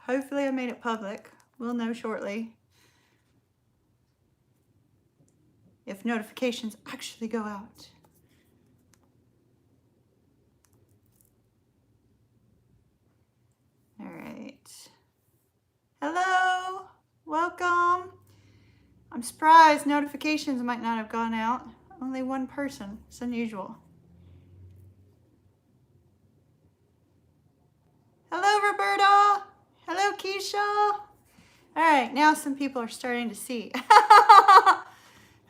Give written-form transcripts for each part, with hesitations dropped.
Hopefully I made it public. We'll know shortly if notifications actually go out. All right. Hello, welcome. I'm surprised notifications might not have gone out. Only one person, it's unusual. Hello, Roberta. Hello, Keisha. All right, now some people are starting to see.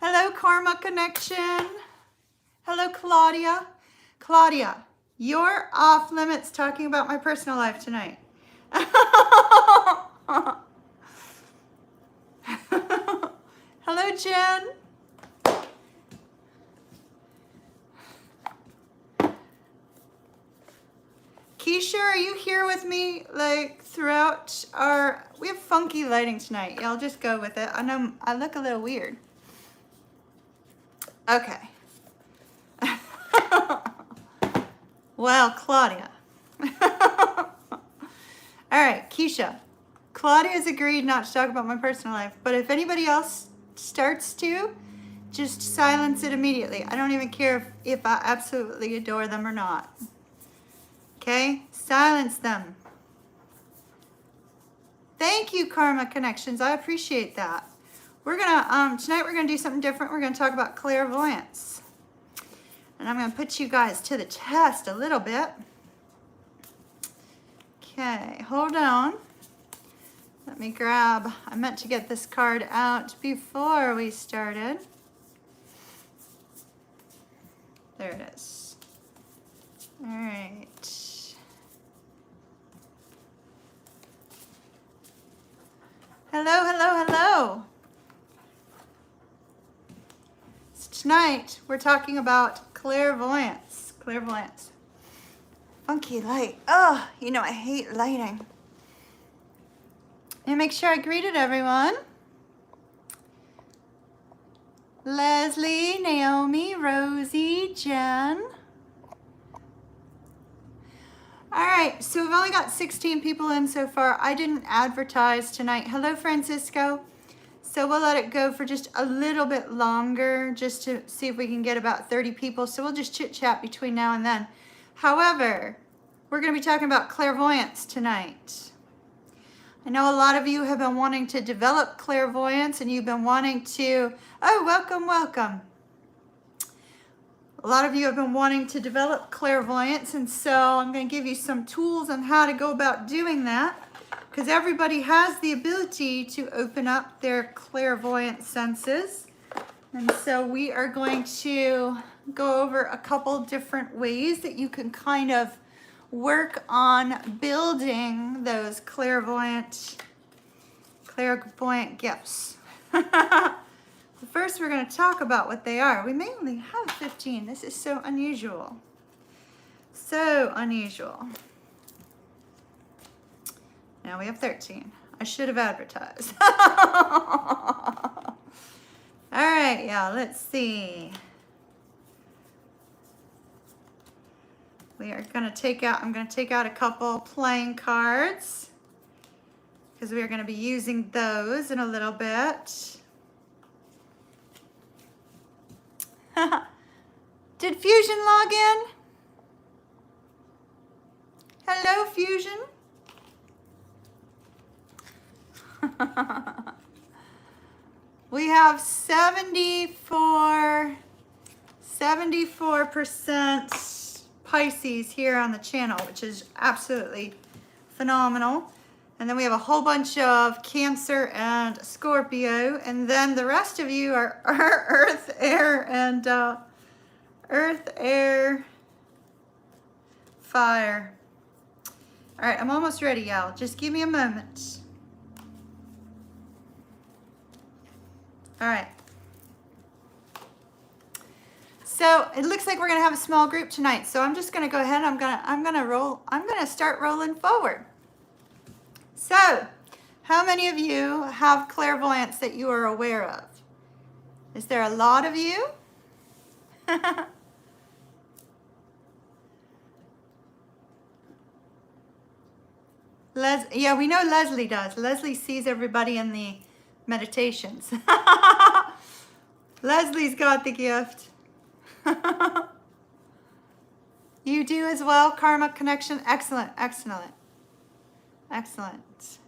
Hello, Karma Connection. Hello, Claudia. Claudia, you're off limits talking about my personal life tonight. Hello, Jen. Keisha, are you here with me like throughout our, we have funky lighting tonight. Yeah, I'll just go with it. I know I look a little weird. Okay. Well, Claudia. All right, Keisha. Claudia's agreed not to talk about my personal life, but if anybody else starts to, just silence it immediately. I don't even care if I absolutely adore them or not. Okay? Silence them. Thank you, Karma Connections. I appreciate that. We're gonna, tonight we're gonna do something different. We're gonna talk about clairvoyance. And I'm gonna put you guys to the test a little bit. Okay, hold on. Let me grab, I meant to get this card out before we started. There it is. All right. Hello, hello, hello. So tonight we're talking about clairvoyance. Clairvoyance. Funky light. Oh, you know I hate lighting. And make sure I greeted everyone. Leslie, Naomi, Rosie, Jen. All right, so we've only got 16 people in so far. I didn't advertise tonight. Hello, Francisco. So we'll let it go for just a little bit longer just to see if we can get about 30 people. So we'll just chit chat between now and then. However, we're gonna be talking about clairvoyance tonight. I know a lot of you have been wanting to develop clairvoyance and you've been wanting to, oh, welcome, welcome. A lot of you have been wanting to develop clairvoyance, and so I'm going to give you some tools on how to go about doing that, because everybody has the ability to open up their clairvoyant senses. And so we are going to go over a couple different ways that you can kind of work on building those clairvoyant gifts. First, we're going to talk about what they are. We may only have 15. This is so unusual. So unusual. Now we have 13. I should have advertised. All right, yeah, let's see. We are going to take out, I'm going to take out a couple playing cards because we are going to be using those in a little bit. Did Fusion log in? Hello, Fusion. We have 74% Pisces here on the channel, which is absolutely phenomenal. And then we have a whole bunch of Cancer and Scorpio. And then the rest of you are Earth, Air, and Earth, Air, Fire. All right, I'm almost ready, y'all. Just give me a moment. All right. So it looks like we're gonna have a small group tonight. So I'm just gonna go ahead. I'm gonna start rolling forward. So, how many of you have clairvoyance that you are aware of? Is there a lot of you? Yeah, we know Leslie does. Leslie sees everybody in the meditations. Leslie's got the gift. You do as well, Karma Connection. Excellent, excellent, excellent.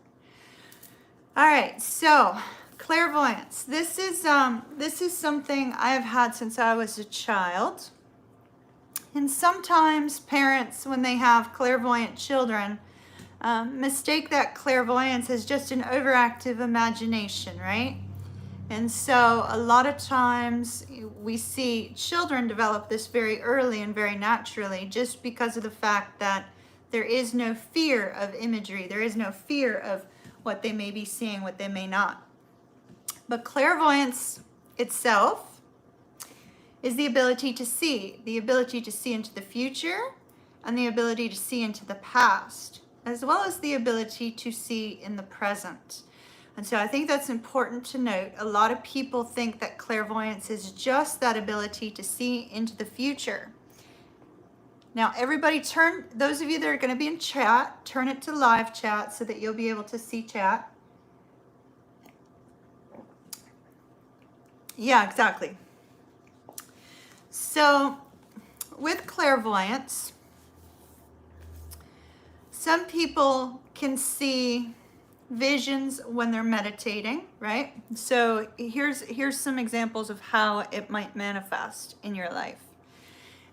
All right, so clairvoyance. This is something I've had since I was a child. And sometimes parents, when they have clairvoyant children, mistake that clairvoyance as just an overactive imagination, right? And so a lot of times we see children develop this very early and very naturally just because of the fact that there is no fear of imagery. There is no fear of what they may be seeing, what they may not. But clairvoyance itself is the ability to see into the future and the ability to see into the past, as well as the ability to see in the present. And so I think that's important to note. A lot of people think that clairvoyance is just that ability to see into the future. Now, everybody those of you that are going to be in chat, turn it to live chat so that you'll be able to see chat. Yeah, exactly. So, with clairvoyance, some people can see visions when they're meditating, right? So here's some examples of how it might manifest in your life.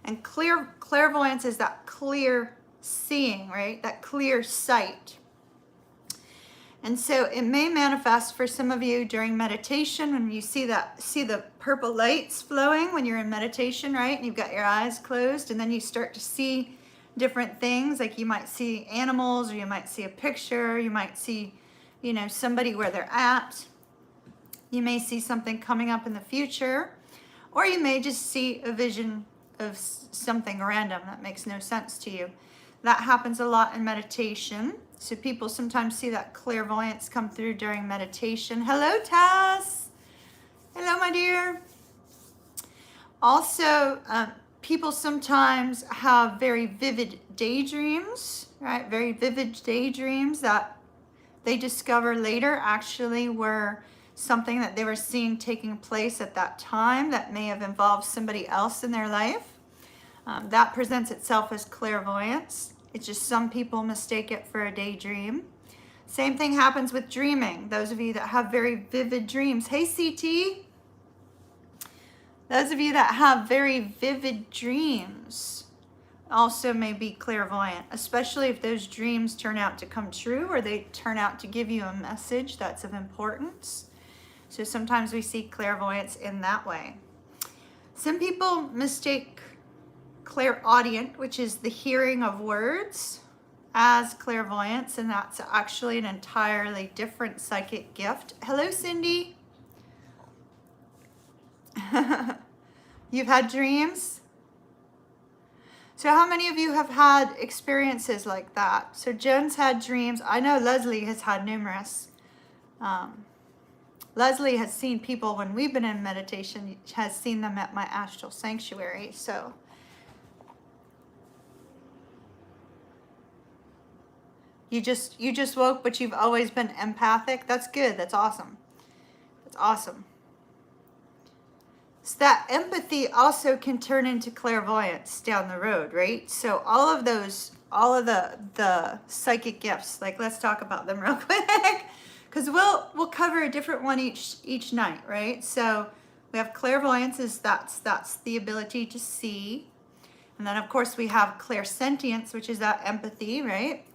And clairvoyance is that clear seeing, right? That clear sight. And so it may manifest for some of you during meditation when you see the purple lights flowing when you're in meditation, right? And you've got your eyes closed, and then you start to see different things, like you might see animals, or you might see a picture, you might see, somebody where they're at. You may see something coming up in the future, or you may just see a vision of something random that makes no sense to you. That happens a lot in meditation. So people sometimes see that clairvoyance come through during meditation. Hello, Tess. Hello, my dear. Also, people sometimes have very vivid daydreams, right? Very vivid daydreams that they discover later actually were something that they were seeing taking place at that time that may have involved somebody else in their life. That presents itself as clairvoyance. It's just some people mistake it for a daydream. Same thing happens with dreaming. Those of you that have very vivid dreams. Hey, CT. Those of you that have very vivid dreams also may be clairvoyant, especially if those dreams turn out to come true or they turn out to give you a message that's of importance. So sometimes we see clairvoyance in that way. Some people mistake clairaudient, which is the hearing of words, as clairvoyance, and that's actually an entirely different psychic gift. Hello, Cindy. You've had dreams? So how many of you have had experiences like that? So Jen's had dreams. I know Leslie has had numerous. Leslie has seen people when we've been in meditation, has seen them at my astral sanctuary. So you just woke, but you've always been empathic. That's good. That's awesome. That's awesome. So that empathy also can turn into clairvoyance down the road, right? So all of the psychic gifts, like let's talk about them real quick, because we'll cover a different one each night, right? So we have clairvoyance, that's the ability to see, and then of course we have clairsentience, which is that empathy, right?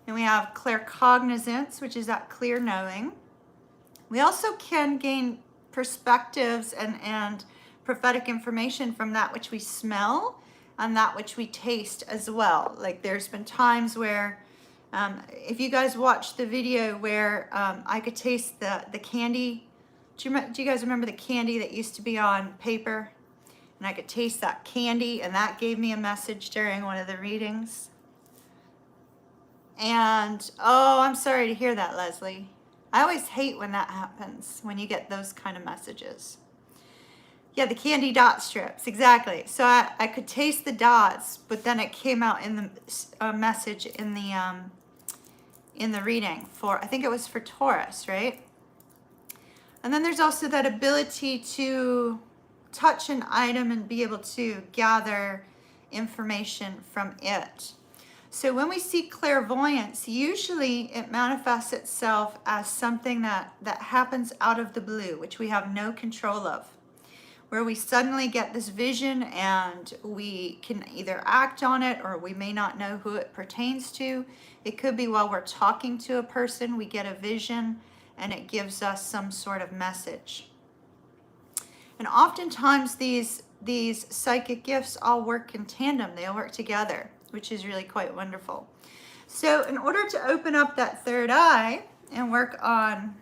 And we have claircognizance, which is that clear knowing. We also can gain perspectives and prophetic information from that which we smell and that which we taste as well. Like there's been times where, if you guys watched the video where I could taste the candy, do you guys remember the candy that used to be on paper? And I could taste that candy, and that gave me a message during one of the readings. And, oh, I'm sorry to hear that, Leslie. I always hate when that happens, when you get those kind of messages. Yeah, the candy dot strips, exactly. So I could taste the dots, but then it came out in the message in in the reading for, I think it was for Taurus, right? And then there's also that ability to touch an item and be able to gather information from it. So when we see clairvoyance, usually it manifests itself as something that happens out of the blue, which we have no control of, where we suddenly get this vision and we can either act on it or we may not know who it pertains to. It could be while we're talking to a person, we get a vision and it gives us some sort of message. And oftentimes these psychic gifts all work in tandem. They all work together, which is really quite wonderful. So in order to open up that third eye and work on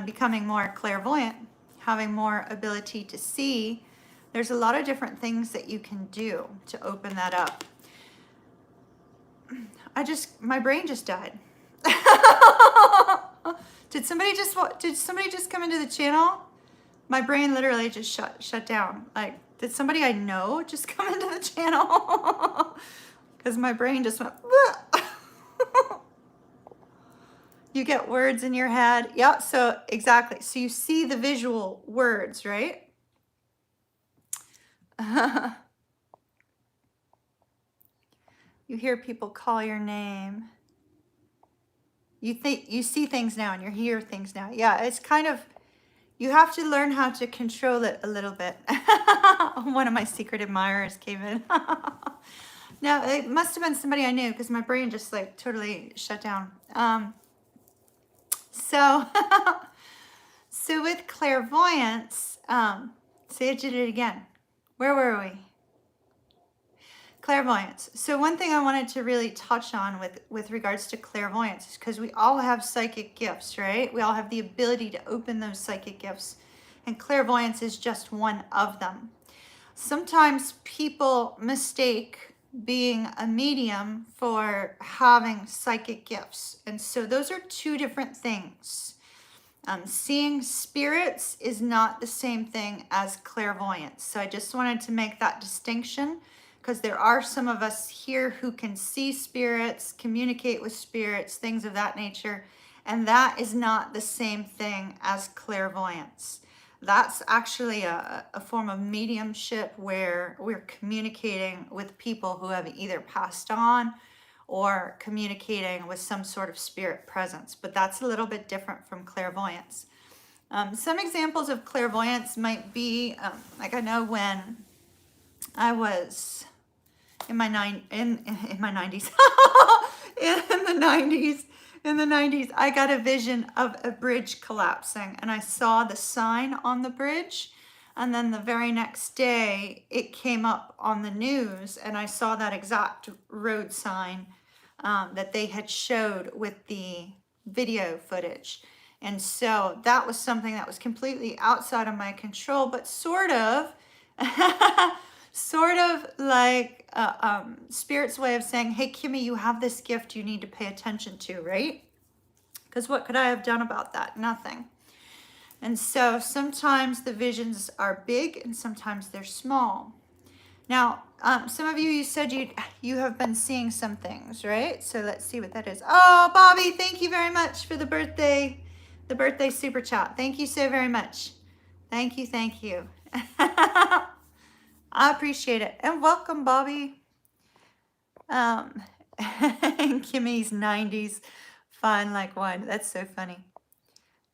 becoming more clairvoyant, having more ability to see, there's a lot of different things that you can do to open that up. My brain just died. Did somebody just come into the channel? My brain literally just shut down. Like, did somebody I know just come into the channel? Because my brain just went, you get words in your head. Yeah, so exactly. So you see the visual words, right? You hear people call your name. You see things now and you hear things now. Yeah, it's kind of, you have to learn how to control it a little bit. One of my secret admirers came in. No, it must have been somebody I knew because my brain just like totally shut down. So with clairvoyance, say it again. Where were we? Clairvoyance. So one thing I wanted to really touch on with regards to clairvoyance is because we all have psychic gifts, right? We all have the ability to open those psychic gifts, and clairvoyance is just one of them. Sometimes people mistake being a medium for having psychic gifts, and so those are two different things. Seeing spirits is not the same thing as clairvoyance. So I just wanted to make that distinction, because there are some of us here who can see spirits, communicate with spirits, things of that nature, and that is not the same thing as clairvoyance. That's actually a form of mediumship where we're communicating with people who have either passed on or communicating with some sort of spirit presence, but that's a little bit different from clairvoyance. Some examples of clairvoyance might be, like I know when I was in my 90s, in the 90s, I got a vision of a bridge collapsing, and I saw the sign on the bridge, and then the very next day it came up on the news, and I saw that exact road sign that they had showed with the video footage. And so that was something that was completely outside of my control, but sort of like Spirit's way of saying, hey, Kimmy, you have this gift you need to pay attention to, right? Because what could I have done about that? Nothing. And so sometimes the visions are big and sometimes they're small. Now, some of you said you have been seeing some things, right? So let's see what that is. Oh, Bobby, thank you very much for the birthday super chat. Thank you so very much. Thank you. I appreciate it. And welcome, Bobby. And Kimmy's 90s, fine like wine. That's so funny.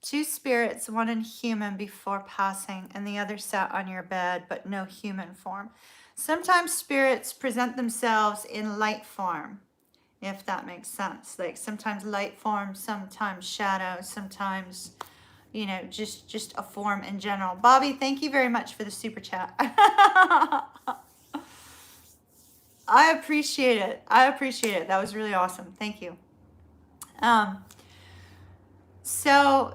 Two spirits, one in human before passing, and the other sat on your bed, but no human form. Sometimes spirits present themselves in light form, if that makes sense. Like sometimes light form, sometimes shadow, sometimes, you know, just a form in general. Bobby, thank you very much for the super chat. I appreciate it. That was really awesome. Thank you. So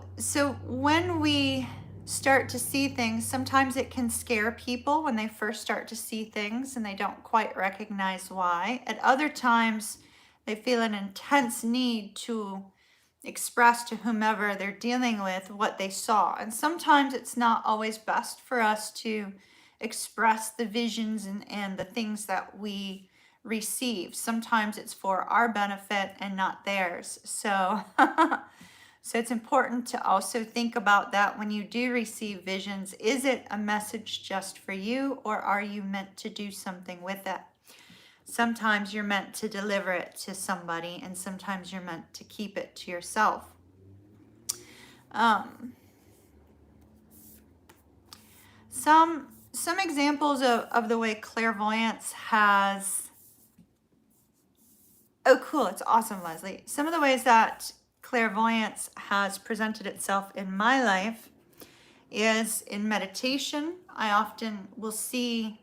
when we start to see things, sometimes it can scare people when they first start to see things and they don't quite recognize why. At other times, they feel an intense need to express to whomever they're dealing with what they saw. And sometimes it's not always best for us to express the visions and the things that we receive. Sometimes it's for our benefit and not theirs. So, so it's important to also think about that when you do receive visions. Is it a message just for you, or are you meant to do something with it? Sometimes you're meant to deliver it to somebody, and sometimes you're meant to keep it to yourself. Some examples of the way clairvoyance has, oh cool, it's awesome, Leslie. Some of the ways that clairvoyance has presented itself in my life is in meditation. I often will see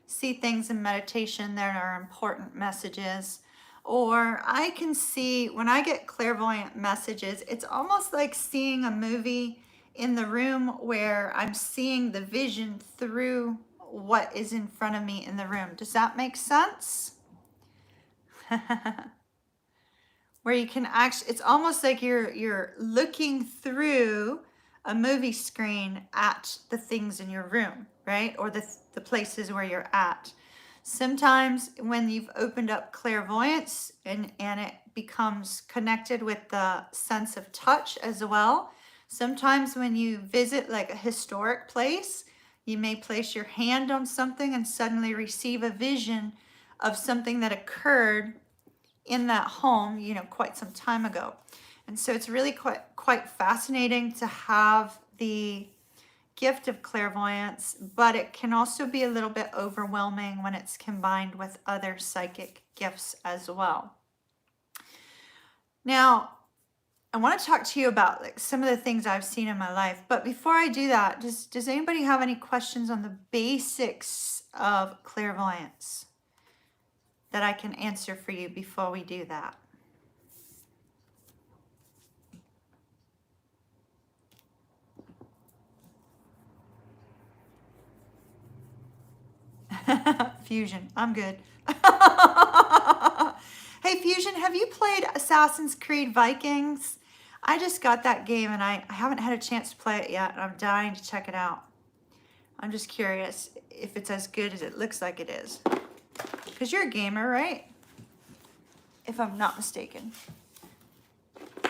things in meditation that are important messages. Or I can see, when I get clairvoyant messages, it's almost like seeing a movie in the room where I'm seeing the vision through what is in front of me in the room. Does that make sense? Where you can actually, it's almost like you're looking through a movie screen at the things in your room, right? Or the places where you're at. Sometimes when you've opened up clairvoyance and it becomes connected with the sense of touch as well. Sometimes when you visit like a historic place, you may place your hand on something and suddenly receive a vision of something that occurred in that home, you know, quite some time ago. And so it's really quite fascinating to have the gift of clairvoyance, but it can also be a little bit overwhelming when it's combined with other psychic gifts as well. Now, I want to talk to you about like some of the things I've seen in my life, but before I do that, does anybody have any questions on the basics of clairvoyance that I can answer for you before we do that? Fusion, I'm good. Hey Fusion, have you played Assassin's Creed Vikings? I just got that game and I haven't had a chance to play it yet, and I'm dying to check it out. I'm just curious if it's as good as it looks like it is. Because you're a gamer, right? If I'm not mistaken.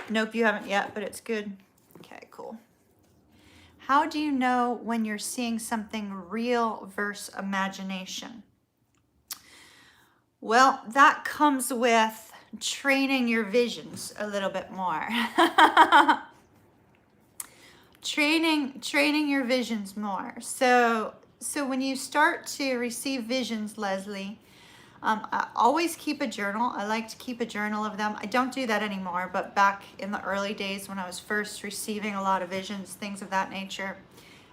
Nope, you haven't yet, but it's good. Okay, cool. How do you know when you're seeing something real versus imagination? Well, that comes with training your visions a little bit more. Training your visions more. So when you start to receive visions, Leslie, I always keep a journal. I like to keep a journal of them. I don't do that anymore, but back in the early days when I was first receiving a lot of visions, things of that nature,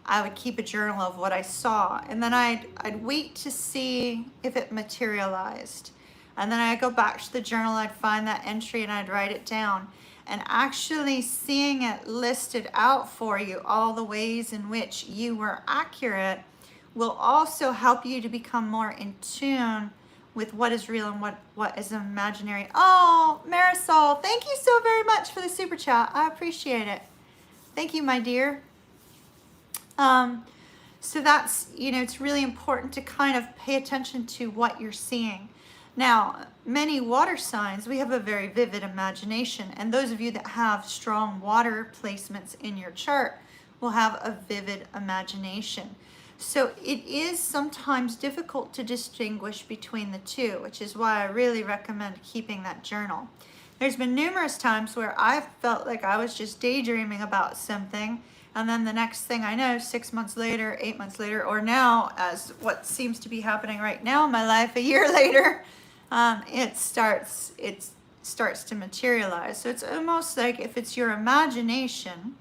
I would keep a journal of what I saw, and then I'd wait to see if it materialized. And then I'd go back to the journal, I'd find that entry and I'd write it down. And actually seeing it listed out for you, all the ways in which you were accurate, will also help you to become more in tune with what is real and what is imaginary. Oh, Marisol, thank you so very much for the super chat. I appreciate it. Thank you, my dear. So that's, you know, it's really important to kind of pay attention to what you're seeing. Now, many water signs, we have a very vivid imagination, and those of you that have strong water placements in your chart will have a vivid imagination. So it is sometimes difficult to distinguish between the two, which is why I really recommend keeping that journal. There's been numerous times where I've felt like I was just daydreaming about something, and then the next thing I know, 6 months later, 8 months later, or now, as what seems to be happening right now in my life, a year later, it starts to materialize. So it's almost like if it's your imagination,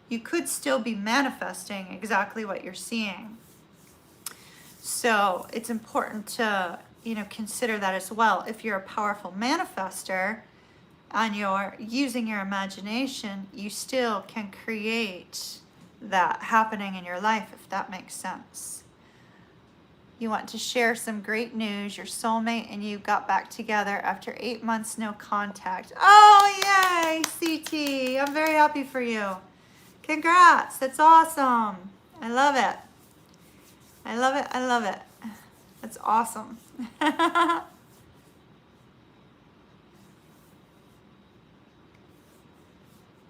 you could still be manifesting exactly what you're seeing. So it's important to, you know, consider that as well. If you're a powerful manifester and you're using your imagination, you still can create that happening in your life, if that makes sense. You want to share some great news. Your soulmate and you got back together after 8 months, no contact. Oh, yay, CT. I'm very happy for you. Congrats. That's awesome. I love it. I love it. I love it. That's awesome.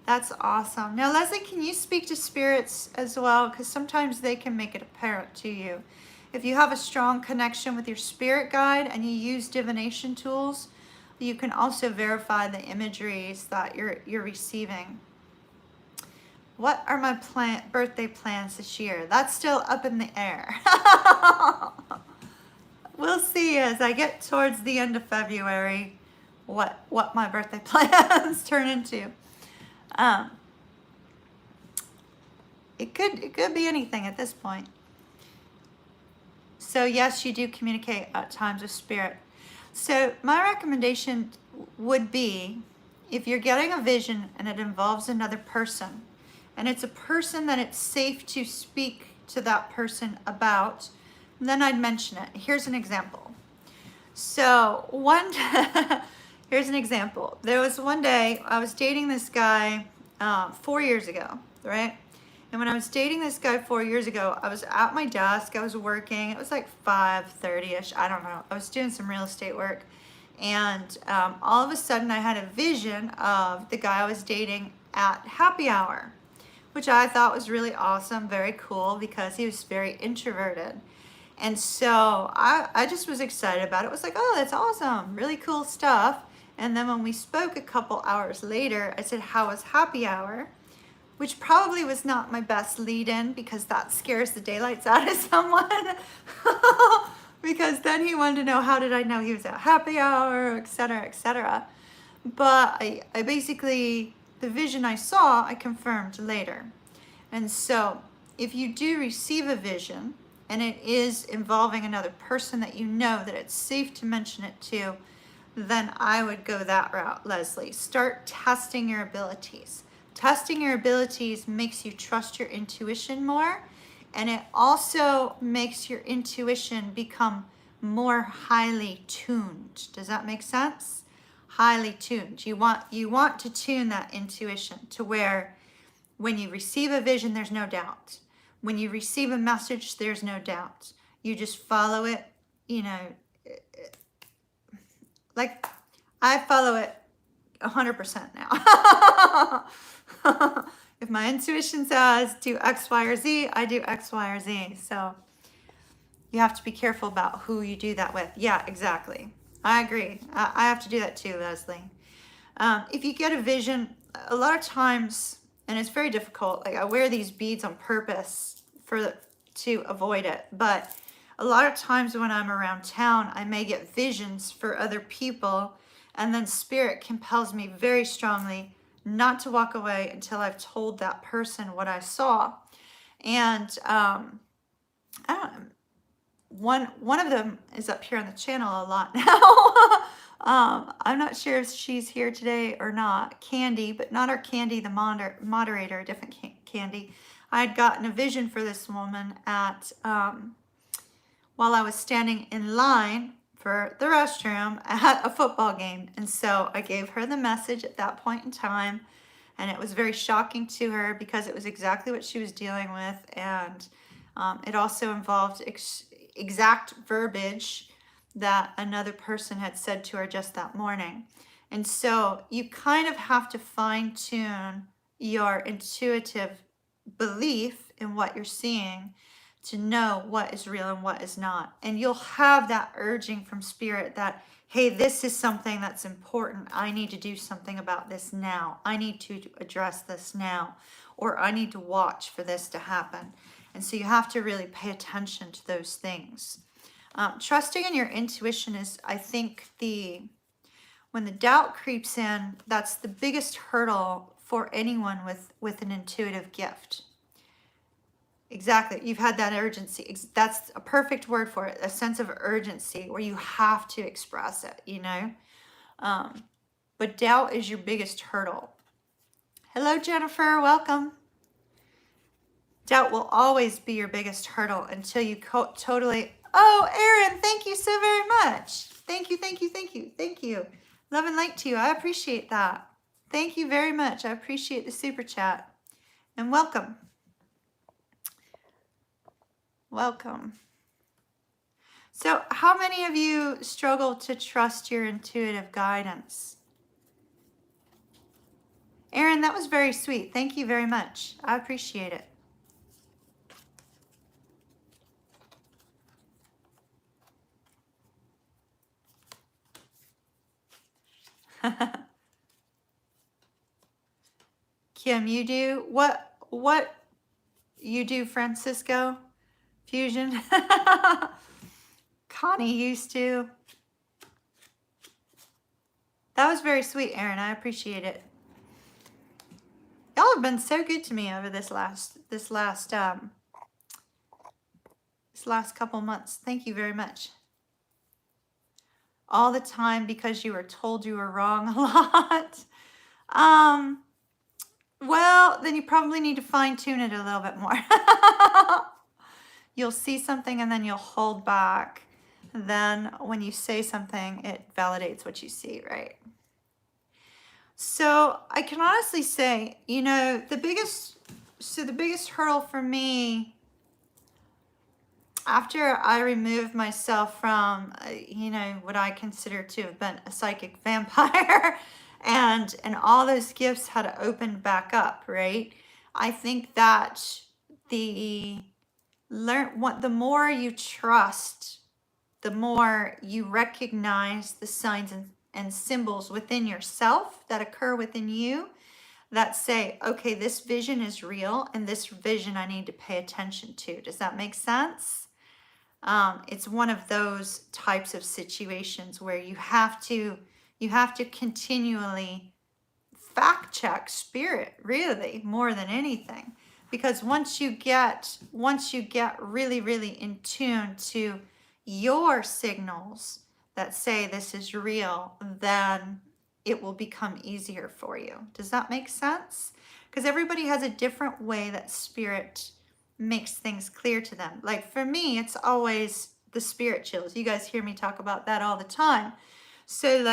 That's awesome. Now, Leslie, can you speak to spirits as well? Because sometimes they can make it apparent to you. If you have a strong connection with your spirit guide and you use divination tools, you can also verify the imageries that you're receiving. What are my birthday plans this year? That's still up in the air. We'll see as I get towards the end of February what my birthday plans turn into. It could be anything at this point. So yes, you do communicate at times with spirit. So my recommendation would be, if you're getting a vision and it involves another person, and it's a person that it's safe to speak to that person about, then I'd mention it. Here's an example. So here's an example. There was one day I was dating this guy 4 years ago, right? And when I was dating this guy 4 years ago, I was at my desk, I was working. It was like 5:30ish, I don't know. I was doing some real estate work. And all of a sudden I had a vision of the guy I was dating at happy hour, which I thought was really awesome, very cool, because he was very introverted. And so I just was excited about it. It was like, oh, that's awesome, really cool stuff. And then when we spoke a couple hours later, I said, how was happy hour? Which probably was not my best lead-in, because that scares the daylights out of someone. Because then he wanted to know, how did I know he was at happy hour, etc., etc. But I basically, the vision I saw, I confirmed later. And so if you do receive a vision and it is involving another person that you know that it's safe to mention it to, then I would go that route, Leslie. Start testing your abilities. Testing your abilities makes you trust your intuition more, and it also makes your intuition become more highly tuned. Does that make sense? Highly tuned. You want to tune that intuition to where when you receive a vision, there's no doubt. When you receive a message, there's no doubt. You just follow it, like I follow it 100% now. If my intuition says do X, Y, or Z, I do X, Y, or Z. So you have to be careful about who you do that with. Yeah, exactly. I agree. I have to do that too, Leslie. If you get a vision, a lot of times, and it's very difficult, like I wear these beads on purpose to avoid it, but a lot of times when I'm around town, I may get visions for other people, and then spirit compels me very strongly not to walk away until I've told that person what I saw. And I don't know, one of them is up here on the channel a lot now. I'm not sure if she's here today or not. Candy, but not our Candy, the moderator, a different Candy. I had gotten a vision for this woman at while I was standing in line for the restroom at a football game. And so I gave her the message at that point in time, and it was very shocking to her because it was exactly what she was dealing with. And it also involved exact verbiage that another person had said to her just that morning. And so you kind of have to fine tune your intuitive belief in what you're seeing to know what is real and what is not. And you'll have that urging from spirit that, hey, this is something that's important. I need to do something about this now. I need to address this now, or I need to watch for this to happen. And so you have to really pay attention to those things. Trusting in your intuition is, I think, when the doubt creeps in, that's the biggest hurdle for anyone with an intuitive gift. Exactly. You've had that urgency. That's a perfect word for it. A sense of urgency where you have to express it, But doubt is your biggest hurdle. Hello, Jennifer. Welcome. Doubt will always be your biggest hurdle until you totally... Oh, Erin, thank you so very much. Thank you, thank you, thank you, thank you. Love and light to you. I appreciate that. Thank you very much. I appreciate the super chat. And welcome. Welcome. So how many of you struggle to trust your intuitive guidance? Erin, Aaron, that was very sweet. Thank you very much. I appreciate it. Kim, you do what you do, Francisco? Fusion. Connie used to. That was very sweet, Aaron. I appreciate it. Y'all have been so good to me over this last couple months. Thank you very much. All the time because you were told you were wrong a lot. Well, then you probably need to fine tune it a little bit more. You'll see something and then you'll hold back. Then when you say something, it validates what you see, right? So I can honestly say, you know, the biggest hurdle for me after I removed myself from, you know, what I consider to have been a psychic vampire and all those gifts had opened back up, right? I think that the more you trust, the more you recognize the signs and symbols within yourself that occur within you that say, okay, this vision is real and this vision I need to pay attention to. Does that make sense? It's one of those types of situations where you have to continually fact check spirit, really, more than anything. Because once you get really, really in tune to your signals that say this is real, then it will become easier for you. Does that make sense? Because everybody has a different way that spirit makes things clear to them. Like for me, it's always the spirit chills. You guys hear me talk about that all the time. So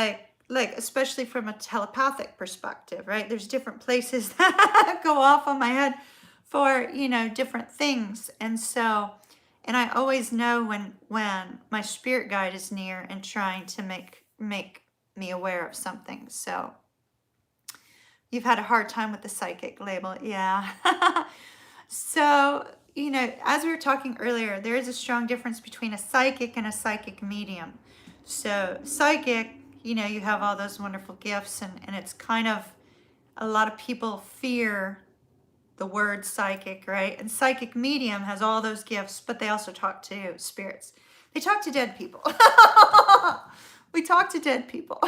like especially from a telepathic perspective, right? There's different places that go off on my head for, you know, different things. And so, and I always know when my spirit guide is near and trying to make me aware of something. So you've had a hard time with the psychic label. Yeah. So, you know, as we were talking earlier, there is a strong difference between a psychic and a psychic medium. So psychic, you know, you have all those wonderful gifts and it's kind of, a lot of people fear the word psychic, right? And psychic medium has all those gifts, but they also talk to spirits. They talk to dead people. We talk to dead people.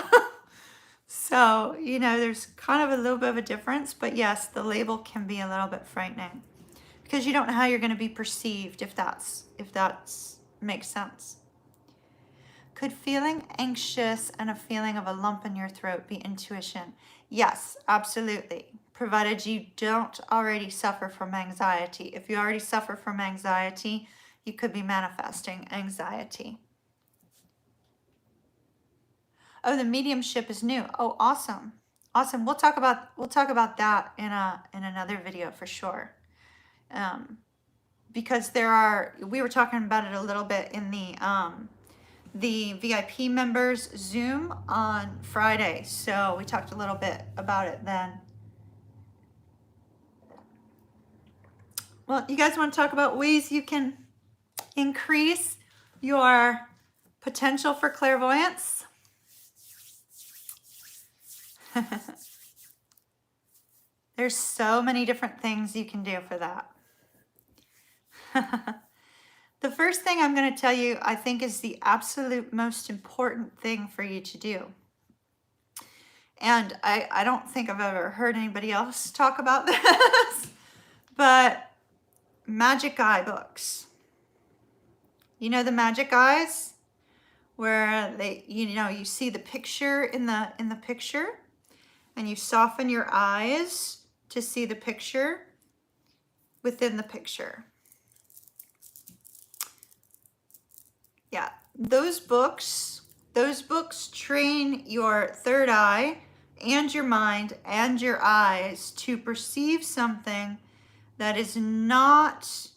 So, you know, there's kind of a little bit of a difference, but yes, the label can be a little bit frightening because you don't know how you're going to be perceived, if that's makes sense. Could feeling anxious and a feeling of a lump in your throat be intuition? Yes, absolutely. Provided you don't already suffer from anxiety. If you already suffer from anxiety, you could be manifesting anxiety. Oh, the mediumship is new. Oh, awesome. Awesome. We'll talk about that in another video for sure. Because we were talking about it a little bit in the VIP members Zoom on Friday. So we talked a little bit about it then. Well, you guys want to talk about ways you can increase your potential for clairvoyance? There's so many different things you can do for that. The first thing I'm going to tell you, I think, is the absolute most important thing for you to do. And I don't think I've ever heard anybody else talk about this, but magic eye books. You know the magic eyes where they, you know, you see the picture in the picture and you soften your eyes to see the picture within the picture. Yeah, those books train your third eye and your mind and your eyes to perceive something that is not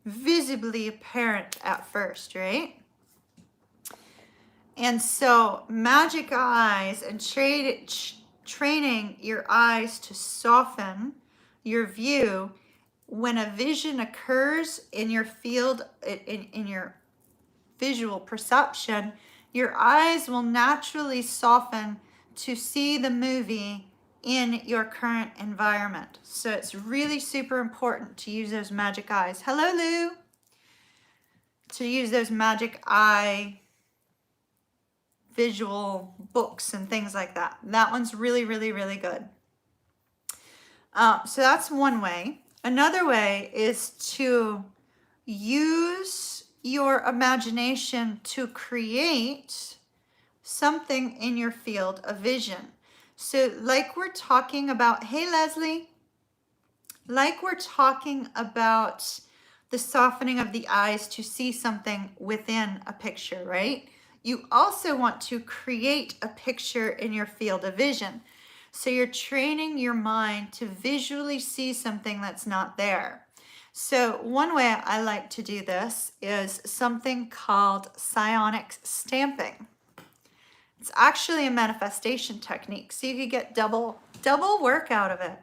visibly apparent at first, right? And so magic eyes and training your eyes to soften your view. When a vision occurs in your field, in your visual perception, your eyes will naturally soften to see the movie in your current environment. So it's really super important to use those magic eyes. Hello, Lou. To use those magic eye visual books and things like that. That one's really, really, really good. So that's one way. Another way is to use your imagination to create something in your field of vision. So like we're talking about, hey Leslie, like we're talking about the softening of the eyes to see something within a picture, right? You also want to create a picture in your field of vision. So you're training your mind to visually see something that's not there. So one way I like to do this is something called Psionic Stamping. It's actually a manifestation technique, so you could get double work out of it.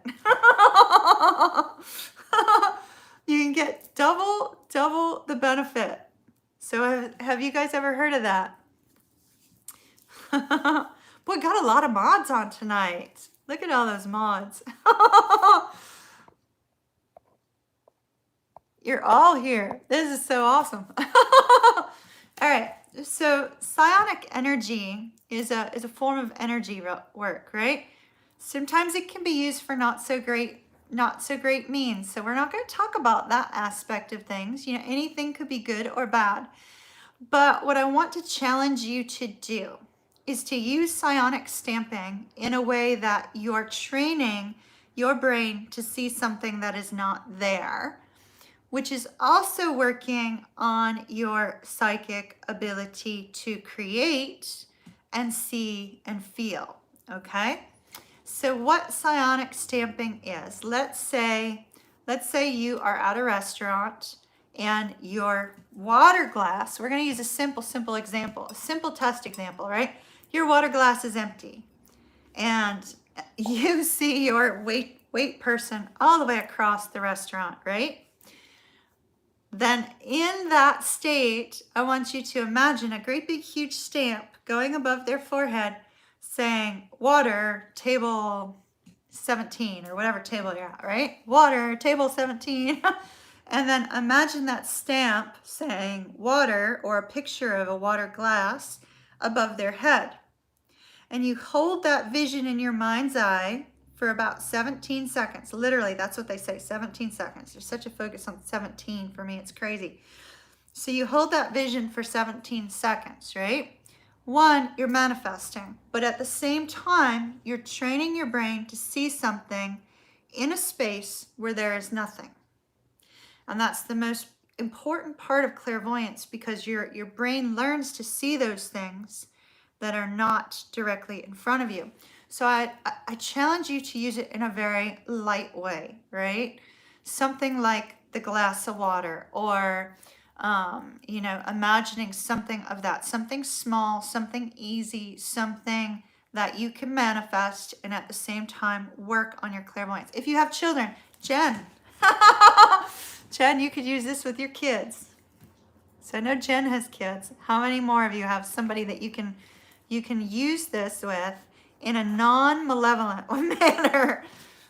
You can get double the benefit. So have you guys ever heard of that? Boy, got a lot of mods on tonight. Look at all those mods. You're all here. This is so awesome. All right. So psionic energy is a form of energy work, right? Sometimes it can be used for not so great means. So we're not going to talk about that aspect of things. You know, anything could be good or bad. But what I want to challenge you to do is to use psionic stamping in a way that you're training your brain to see something that is not there, which is also working on your psychic ability to create and see and feel, okay? So what psionic stamping is, let's say you are at a restaurant and your water glass, we're gonna use a simple example, a simple test example, right? Your water glass is empty and you see your wait person all the way across the restaurant, right? Then in that state, I want you to imagine a great big huge stamp going above their forehead saying water table 17 or whatever table you're at, right? Water table 17. And then imagine that stamp saying water or a picture of a water glass above their head. And you hold that vision in your mind's eye for about 17 seconds. Literally, that's what they say, 17 seconds. There's such a focus on 17 for me, it's crazy. So you hold that vision for 17 seconds, right? One, you're manifesting, but at the same time, you're training your brain to see something in a space where there is nothing. And that's the most important part of clairvoyance, because your brain learns to see those things that are not directly in front of you. So I challenge you to use it in a very light way, right? Something like the glass of water, or you know, imagining something of that, something small, something easy, something that you can manifest and at the same time work on your clairvoyance. If you have children, Jen, Jen, you could use this with your kids. So I know Jen has kids. How many more of you have somebody that you can use this with in a non-malevolent manner?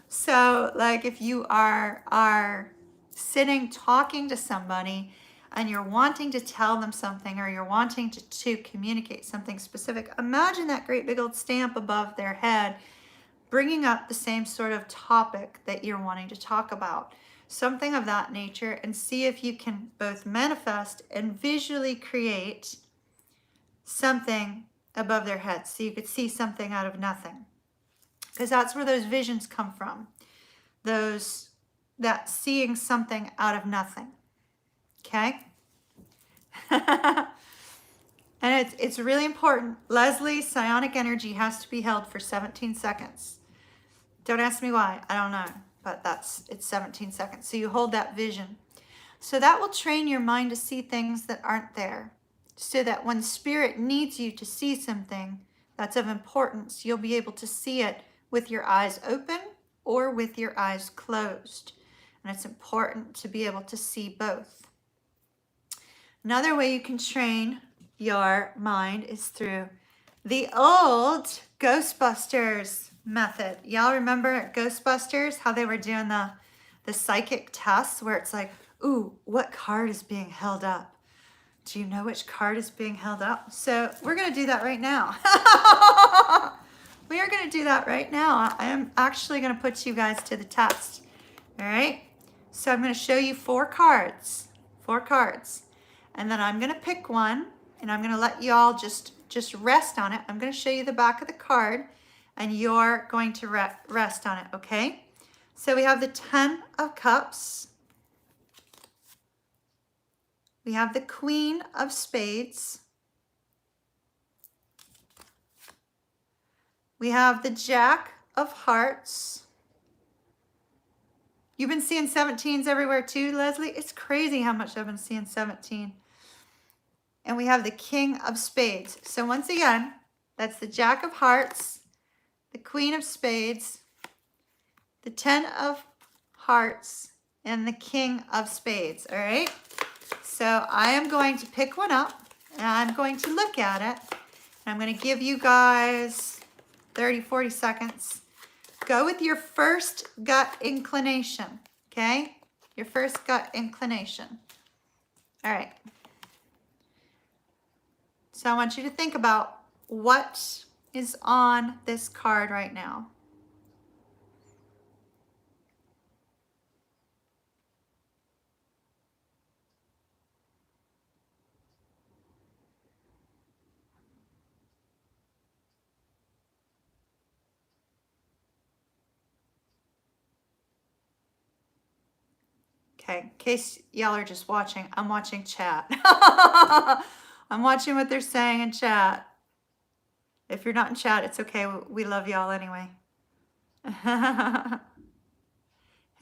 So like if you are sitting talking to somebody and you're wanting to tell them something, or you're wanting to communicate something specific, imagine that great big old stamp above their head bringing up the same sort of topic that you're wanting to talk about, something of that nature, and see if you can both manifest and visually create something above their heads, so you could see something out of nothing, because that's where those visions come from, that seeing something out of nothing. Okay. And it's really important. Leslie, psionic energy has to be held for 17 seconds. Don't ask me why, I don't know, but it's 17 seconds. So you hold that vision. So that will train your mind to see things that aren't there, so that when spirit needs you to see something that's of importance, you'll be able to see it with your eyes open or with your eyes closed. And it's important to be able to see both. Another way you can train your mind is through the Old Ghostbusters Method. Y'all remember at Ghostbusters how they were doing the psychic tests where it's like, ooh, what card is being held up? Do you know which card is being held up? So we're going to do that right now. We are going to do that right now. I am actually going to put you guys to the test. All right. So I'm going to show you 4 cards. 4 cards. And then I'm going to pick one and I'm going to let you all just rest on it. I'm going to show you the back of the card and you're going to rest on it. Okay. So we have the 10 of Cups. We have the Queen of Spades. We have the Jack of Hearts. You've been seeing 17s everywhere too, Leslie? It's crazy how much I've been seeing 17. And we have the King of Spades. So once again, that's the Jack of Hearts, the Queen of Spades, the 10 of Hearts, and the King of Spades, all right? So I am going to pick one up, and I'm going to look at it. And I'm going to give you guys 30, 40 seconds. Go with your first gut inclination, okay? Your first gut inclination. All right. So I want you to think about what is on this card right now. Okay, in case y'all are just watching, I'm watching chat. I'm watching what they're saying in chat. If you're not in chat, it's okay. We love y'all anyway. Hello,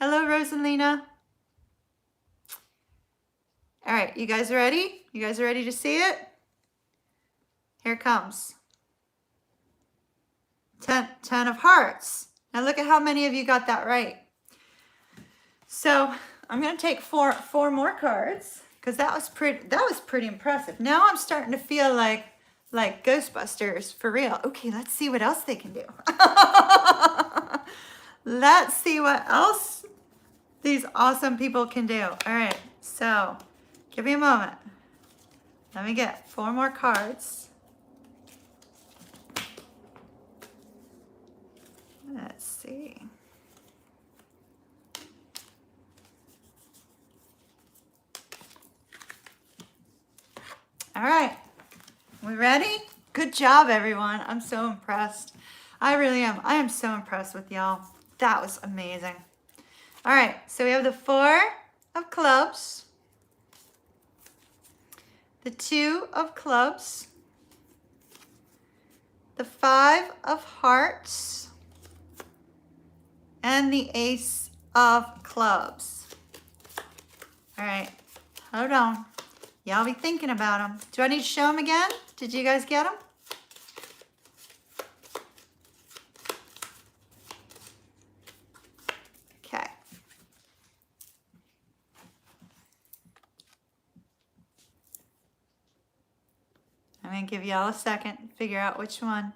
Rosalina. All right, you guys ready? You guys ready to see it? Here it comes. 10 of Hearts. Now look at how many of you got that right. So I'm going to take four more cards because that was pretty impressive. Now I'm starting to feel like Ghostbusters for real. Okay, let's see what else they can do. Let's see what else these awesome people can do. All right, so give me a moment. Let me get 4 more cards. Let's see. All right, we ready? Good job, everyone. I'm so impressed. I really am. I am so impressed with y'all. That was amazing. All right, so we have the 4 of Clubs, the 2 of Clubs, the 5 of Hearts, and the Ace of Clubs. All right, hold on. Y'all be thinking about them. Do I need to show them again? Did you guys get them? Okay. I'm going to give y'all a second to figure out which one.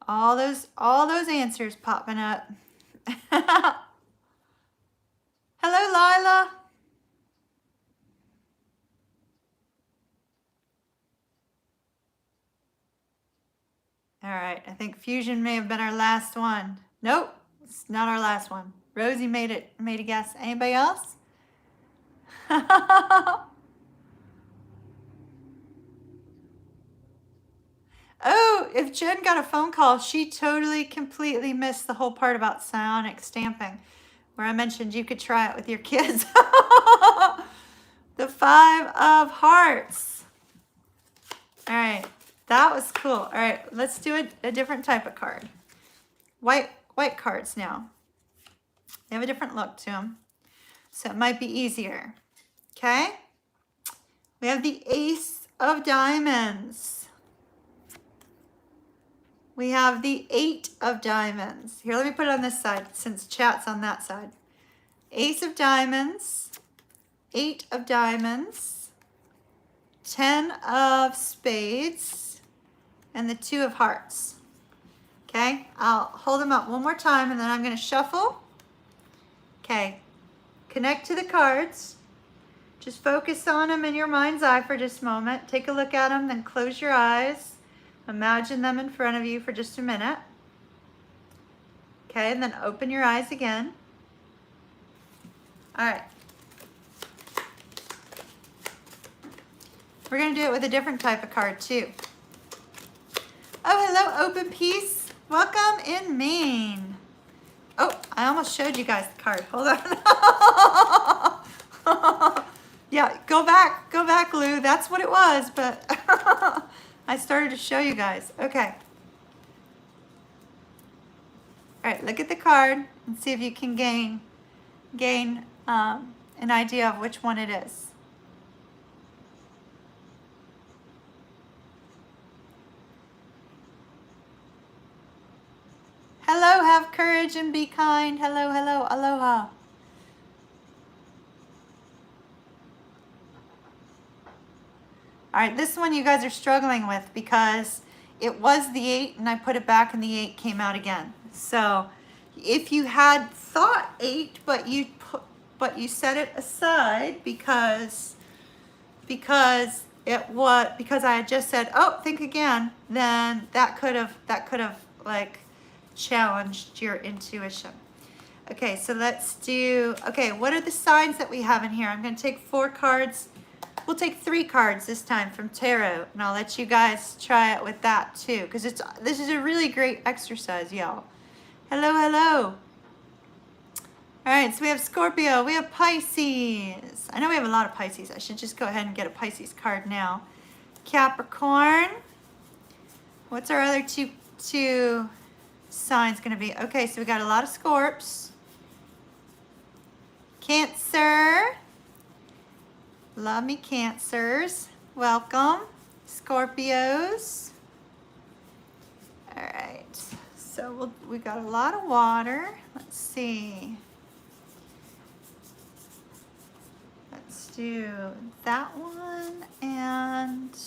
All those answers popping up. Hello, Lila. All right, I think Fusion may have been our last one. Nope, it's not our last one. Rosie made a guess. Anybody else? Oh, if Jen got a phone call, she totally, completely missed the whole part about psionic stamping, where I mentioned you could try it with your kids. The 5 of Hearts. All right, that was cool. All right, let's do a different type of card. White cards now. They have a different look to them. So it might be easier. Okay? We have the Ace of Diamonds. We have the 8 of Diamonds. Here, let me put it on this side since chat's on that side. Ace of Diamonds, 8 of Diamonds, 10 of Spades, and the 2 of Hearts. Okay, I'll hold them up one more time and then I'm going to shuffle. Okay, connect to the cards. Just focus on them in your mind's eye for just a moment. Take a look at them, then close your eyes. Imagine them in front of you for just a minute. Okay, and then open your eyes again. All right. We're going to do it with a different type of card too. Oh, hello, Open Peace. Welcome in Maine. Oh, I almost showed you guys the card. Hold on. Yeah, go back, Lou. That's what it was, but I started to show you guys. Okay. All right, look at the card and see if you can gain an idea of which one it is. Hello, have courage and be kind. Hello, hello, aloha. All right, this one you guys are struggling with because it was the 8 and I put it back and the 8 came out again. So if you had thought 8, but you set it aside because I had just said, oh, think again, then that could have like challenged your intuition. Okay, so let's do, okay, what are the signs that we have in here? I'm going to take 4 cards. We'll take 3 cards this time from tarot, and I'll let you guys try it with that too, because this is a really great exercise, y'all. Hello, hello. All right, so we have Scorpio, we have Pisces. I know we have a lot of Pisces. I should just go ahead and get a Pisces card now. Capricorn. What's our other two signs going to be? Okay, so we got a lot of Scorps. Cancer. Love me, Cancers. Welcome. Scorpios. All right, so we got a lot of water. Let's see. Let's do that one and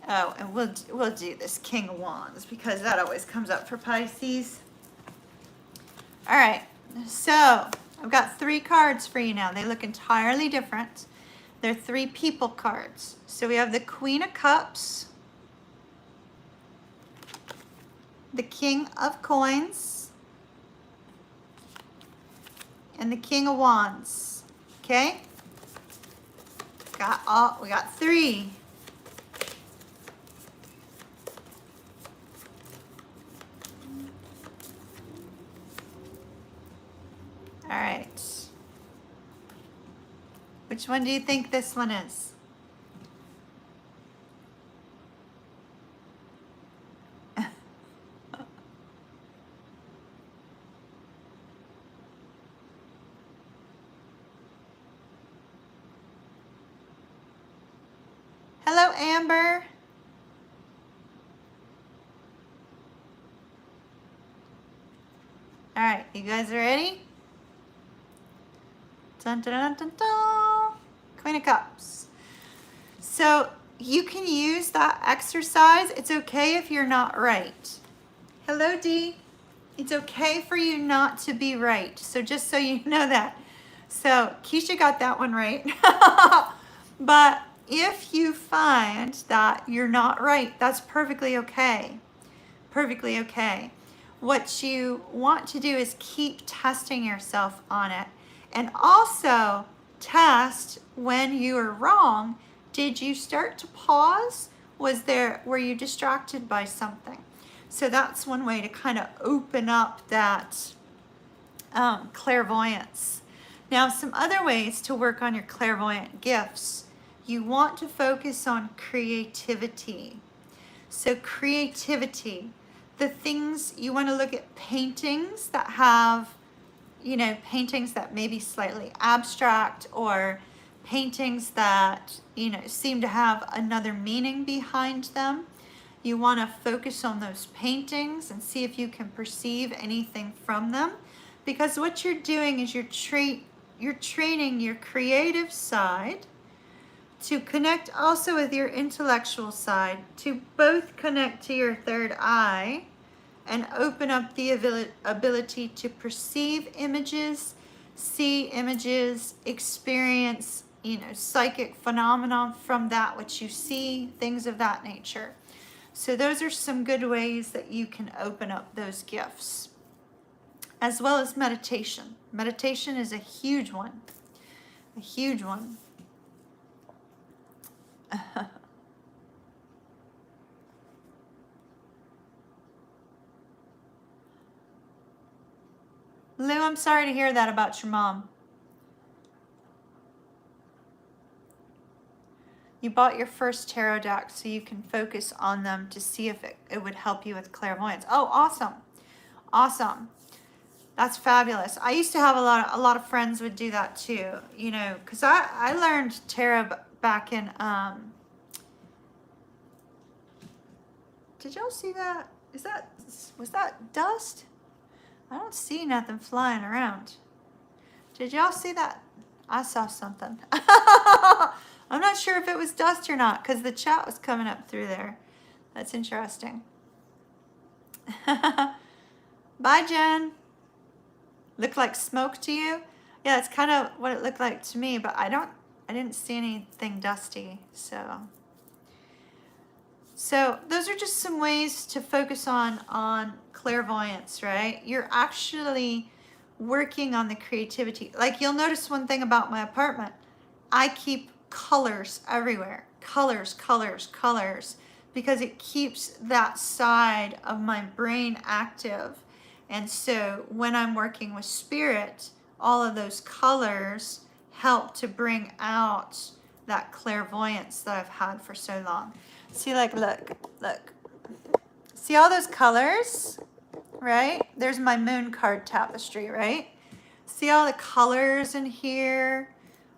oh, and we'll do this King of Wands because that always comes up for Pisces. All right, so I've got 3 cards for you now. They look entirely different. They're 3 people cards. So we have the Queen of Cups, the King of Coins, and the King of Wands. Okay? We got 3. All right. Which one do you think this one is? Hello, Amber. All right, you guys ready? Dun, dun, dun, dun, dun. Queen of Cups. So you can use that exercise. It's okay if you're not right. Hello, Dee. It's okay for you not to be right. So just so you know that. So Keisha got that one right. But if you find that you're not right, that's perfectly okay. Perfectly okay. What you want to do is keep testing yourself on it. And also test when you are wrong. Did you start to pause? Were you distracted by something? So that's one way to kind of open up that clairvoyance. Now, some other ways to work on your clairvoyant gifts. you want to focus on creativity. So creativity, the things, you want to look at paintings that have, you know, paintings that may be slightly abstract, or paintings that, you know, seem to have another meaning behind them. You want to focus on those paintings and see if you can perceive anything from them, because what you're doing is you're training your creative side to connect also with your intellectual side, to both connect to your third eye and open up the ability to perceive images, see images, experience, you know, psychic phenomenon from that which you see, things of that nature. So those are some good ways that you can open up those gifts, as well as meditation. Meditation is a huge one, a huge one. Lou, I'm sorry to hear that about your mom. You bought your first tarot deck so you can focus on them to see if it would help you with clairvoyance. Oh, awesome. Awesome. That's fabulous. I used to have a lot of friends would do that too, you know, because I learned tarot back in, did y'all see that? Was that dust? I don't see nothing flying around. Did y'all see that? I saw something. I'm not sure if it was dust or not, because the chat was coming up through there. That's interesting. Bye, Jen. Looked like smoke to you? Yeah, that's kind of what it looked like to me, but I didn't see anything dusty, so those are just some ways to focus on clairvoyance, right? You're actually working on the creativity. Like, you'll notice one thing about my apartment. I keep colors everywhere. Colors, colors, colors. Because it keeps that side of my brain active. And so when I'm working with spirit, all of those colors help to bring out that clairvoyance that I've had for so long. See, like, look. See all those colors, right? There's my moon card tapestry, right? See all the colors in here?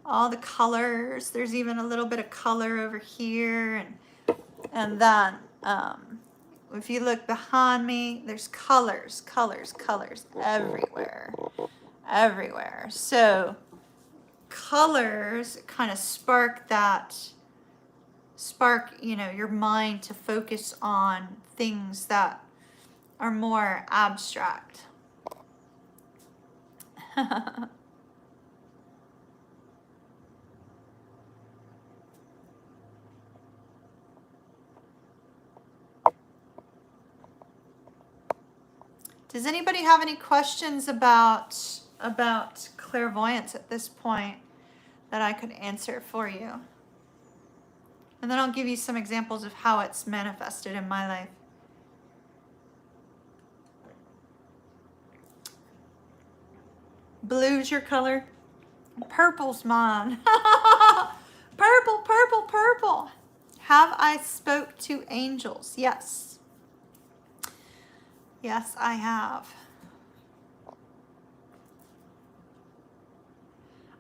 All the colors. There's even a little bit of color over here. And then if you look behind me, there's colors everywhere. Everywhere. So colors kind of spark, you know, your mind to focus on things that are more abstract. Does anybody have any questions about clairvoyance at this point that I could answer for you? And then I'll give you some examples of how it's manifested in my life. Blue's your color? Purple's mine. Purple, purple, purple. Have I spoke to angels? Yes. Yes, I have.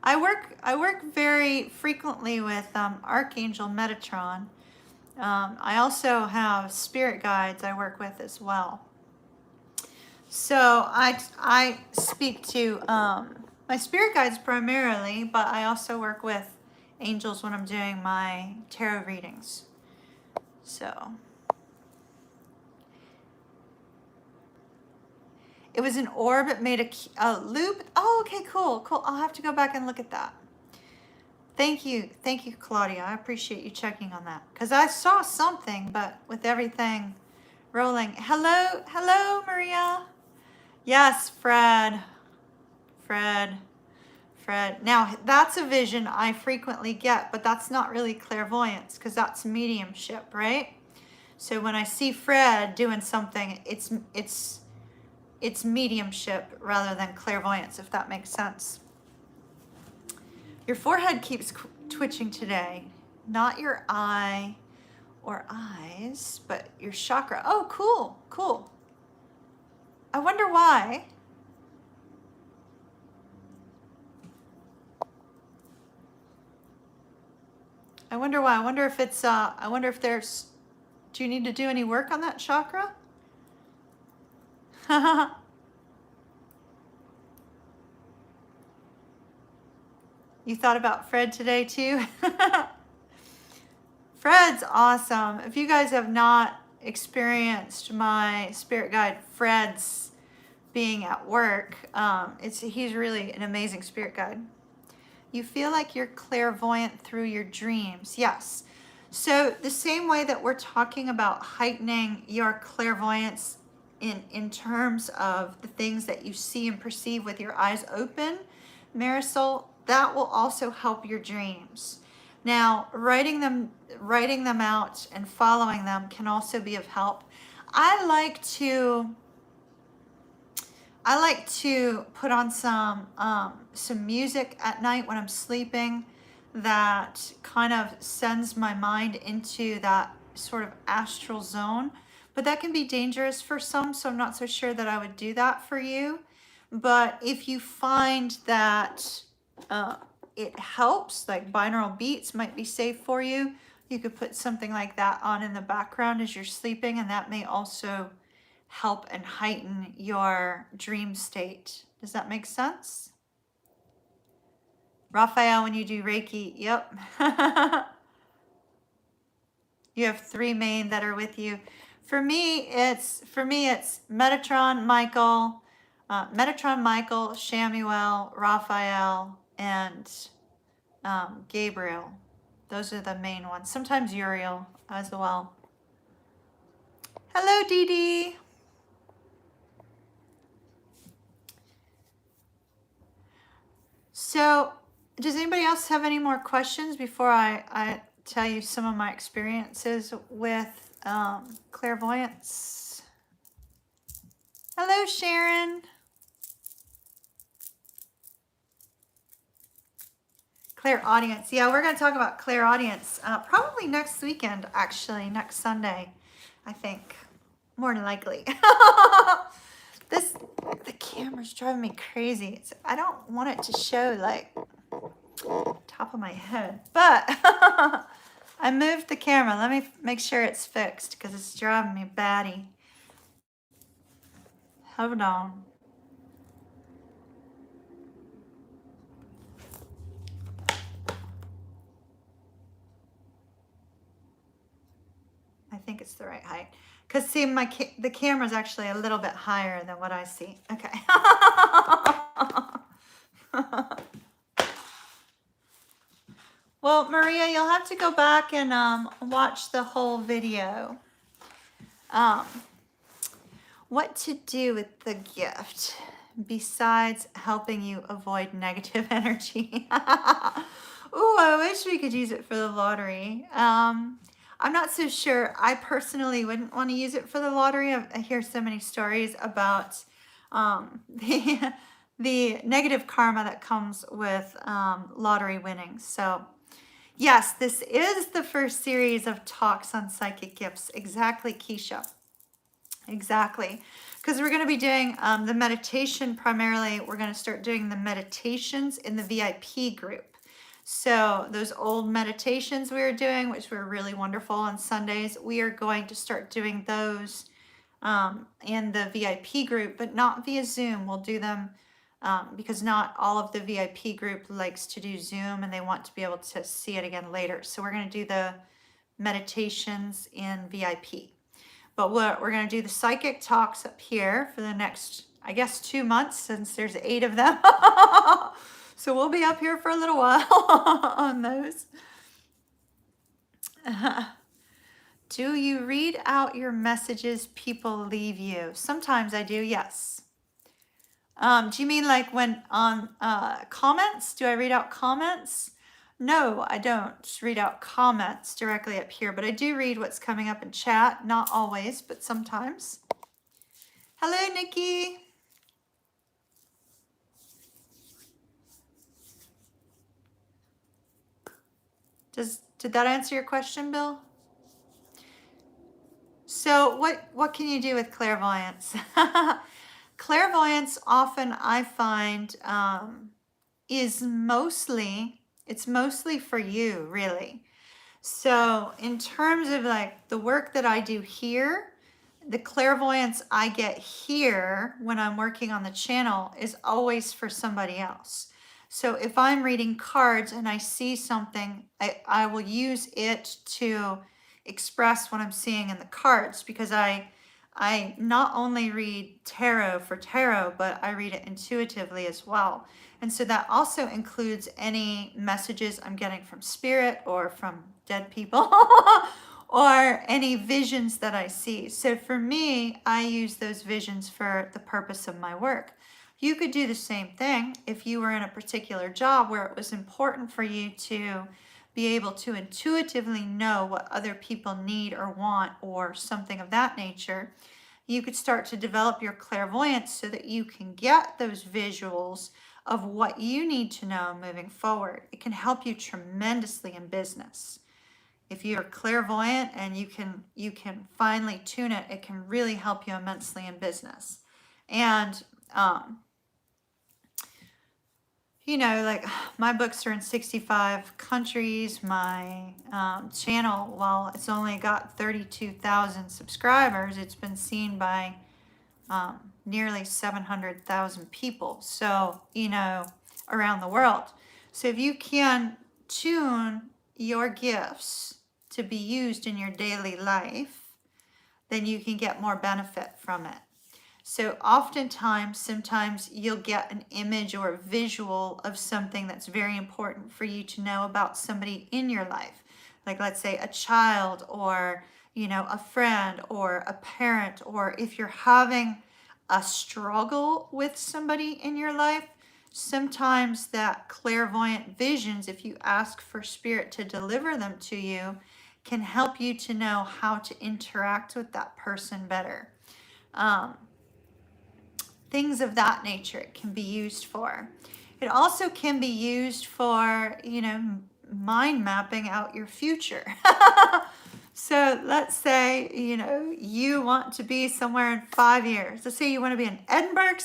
I work very frequently with Archangel Metatron. I also have spirit guides I work with as well. So I speak to my spirit guides primarily, but I also work with angels when I'm doing my tarot readings. So it was an orb. It made a loop. Oh, okay, cool. I'll have to go back and look at that. Thank you, Claudia. I appreciate you checking on that, because I saw something, but with everything rolling. Hello, Maria. Yes, Fred. Now, that's a vision I frequently get, but that's not really clairvoyance, because that's mediumship, right? So when I see Fred doing something, it's mediumship rather than clairvoyance, if that makes sense. Your forehead keeps twitching today. Not your eye or eyes, but your chakra. Oh, cool, cool. I wonder why. I wonder why. I wonder if it's, I wonder if there's, do you need to do any work on that chakra? You thought about Fred today too? Fred's awesome. If you guys have not experienced my spirit guide, Fred's being at work, he's really an amazing spirit guide. You feel like you're clairvoyant through your dreams. Yes. So the same way that we're talking about heightening your clairvoyance in terms of the things that you see and perceive with your eyes open, Marisol, that will also help your dreams. Now, writing them out and following them can also be of help. I like to put on some music at night when I'm sleeping that kind of sends my mind into that sort of astral zone. But that can be dangerous for some, so I'm not so sure that I would do that for you. But if you find that it helps, like binaural beats might be safe for you, you could put something like that on in the background as you're sleeping, and that may also help and heighten your dream state. Does that make sense? Raphael, when you do Reiki, yep. You have 3 main that are with you. For me, it's Metatron, Michael, Shamuel, Raphael, and Gabriel. Those are the main ones. Sometimes Uriel as well. Hello, Dee Dee. So, does anybody else have any more questions before I tell you some of my experiences with clairvoyance? Hello, Sharon. Clairaudience. Yeah, we're going to talk about clairaudience probably next weekend, actually, next Sunday, I think. More than likely. The camera's driving me crazy. I don't want it to show like top of my head, but I moved the camera. Let me make sure it's fixed because it's driving me batty. Hold on. I think it's the right height. Because see, the camera's actually a little bit higher than what I see. Okay. Well, Maria, you'll have to go back and watch the whole video. What to do with the gift besides helping you avoid negative energy? Ooh, I wish we could use it for the lottery. I'm not so sure. I personally wouldn't want to use it for the lottery. I hear so many stories about the negative karma that comes with lottery winnings. So yes, this is the first series of talks on psychic gifts. Exactly, Keisha. Exactly. Because we're going to be doing the meditation primarily. We're going to start doing the meditations in the VIP group. So those old meditations we were doing, which were really wonderful on Sundays, we are going to start doing those in the VIP group, but not via Zoom. We'll do them because not all of the VIP group likes to do Zoom and they want to be able to see it again later. So we're going to do the meditations in VIP. But we're going to do the psychic talks up here for the next, I guess, 2 months since there's 8 of them. So we'll be up here for a little while on those. Do you read out your messages people leave you? Sometimes I do, yes. Do you mean like when on comments? Do I read out comments? No, I don't read out comments directly up here, but I do read what's coming up in chat. Not always, but sometimes. Hello, Nikki. Did that answer your question, Bill? So what can you do with clairvoyance? Clairvoyance often I find is it's mostly for you, really. So in terms of like the work that I do here, the clairvoyance I get here when I'm working on the channel is always for somebody else. So if I'm reading cards and I see something, I will use it to express what I'm seeing in the cards, because I not only read tarot for tarot, but I read it intuitively as well. And so that also includes any messages I'm getting from spirit or from dead people or any visions that I see. So for me, I use those visions for the purpose of my work. You could do the same thing if you were in a particular job where it was important for you to be able to intuitively know what other people need or want or something of that nature. You could start to develop your clairvoyance so that you can get those visuals of what you need to know moving forward. It can help you tremendously in business. If you're clairvoyant and you can finely tune it, it can really help you immensely in business. And you know, like my books are in 65 countries. My channel, while it's only got 32,000 subscribers, it's been seen by nearly 700,000 people. So, you know, around the world. So if you can tune your gifts to be used in your daily life, then you can get more benefit from it. So oftentimes, sometimes you'll get an image or a visual of something that's very important for you to know about somebody in your life. Like let's say a child, or, you know, a friend or a parent, or if you're having a struggle with somebody in your life, sometimes that clairvoyant visions, if you ask for spirit to deliver them to you, can help you to know how to interact with that person better. Things of that nature it can be used for. It also can be used for, you know, mind mapping out your future. So let's say, you know, you want to be somewhere in 5 years. Let's say you want to be in Edinburgh,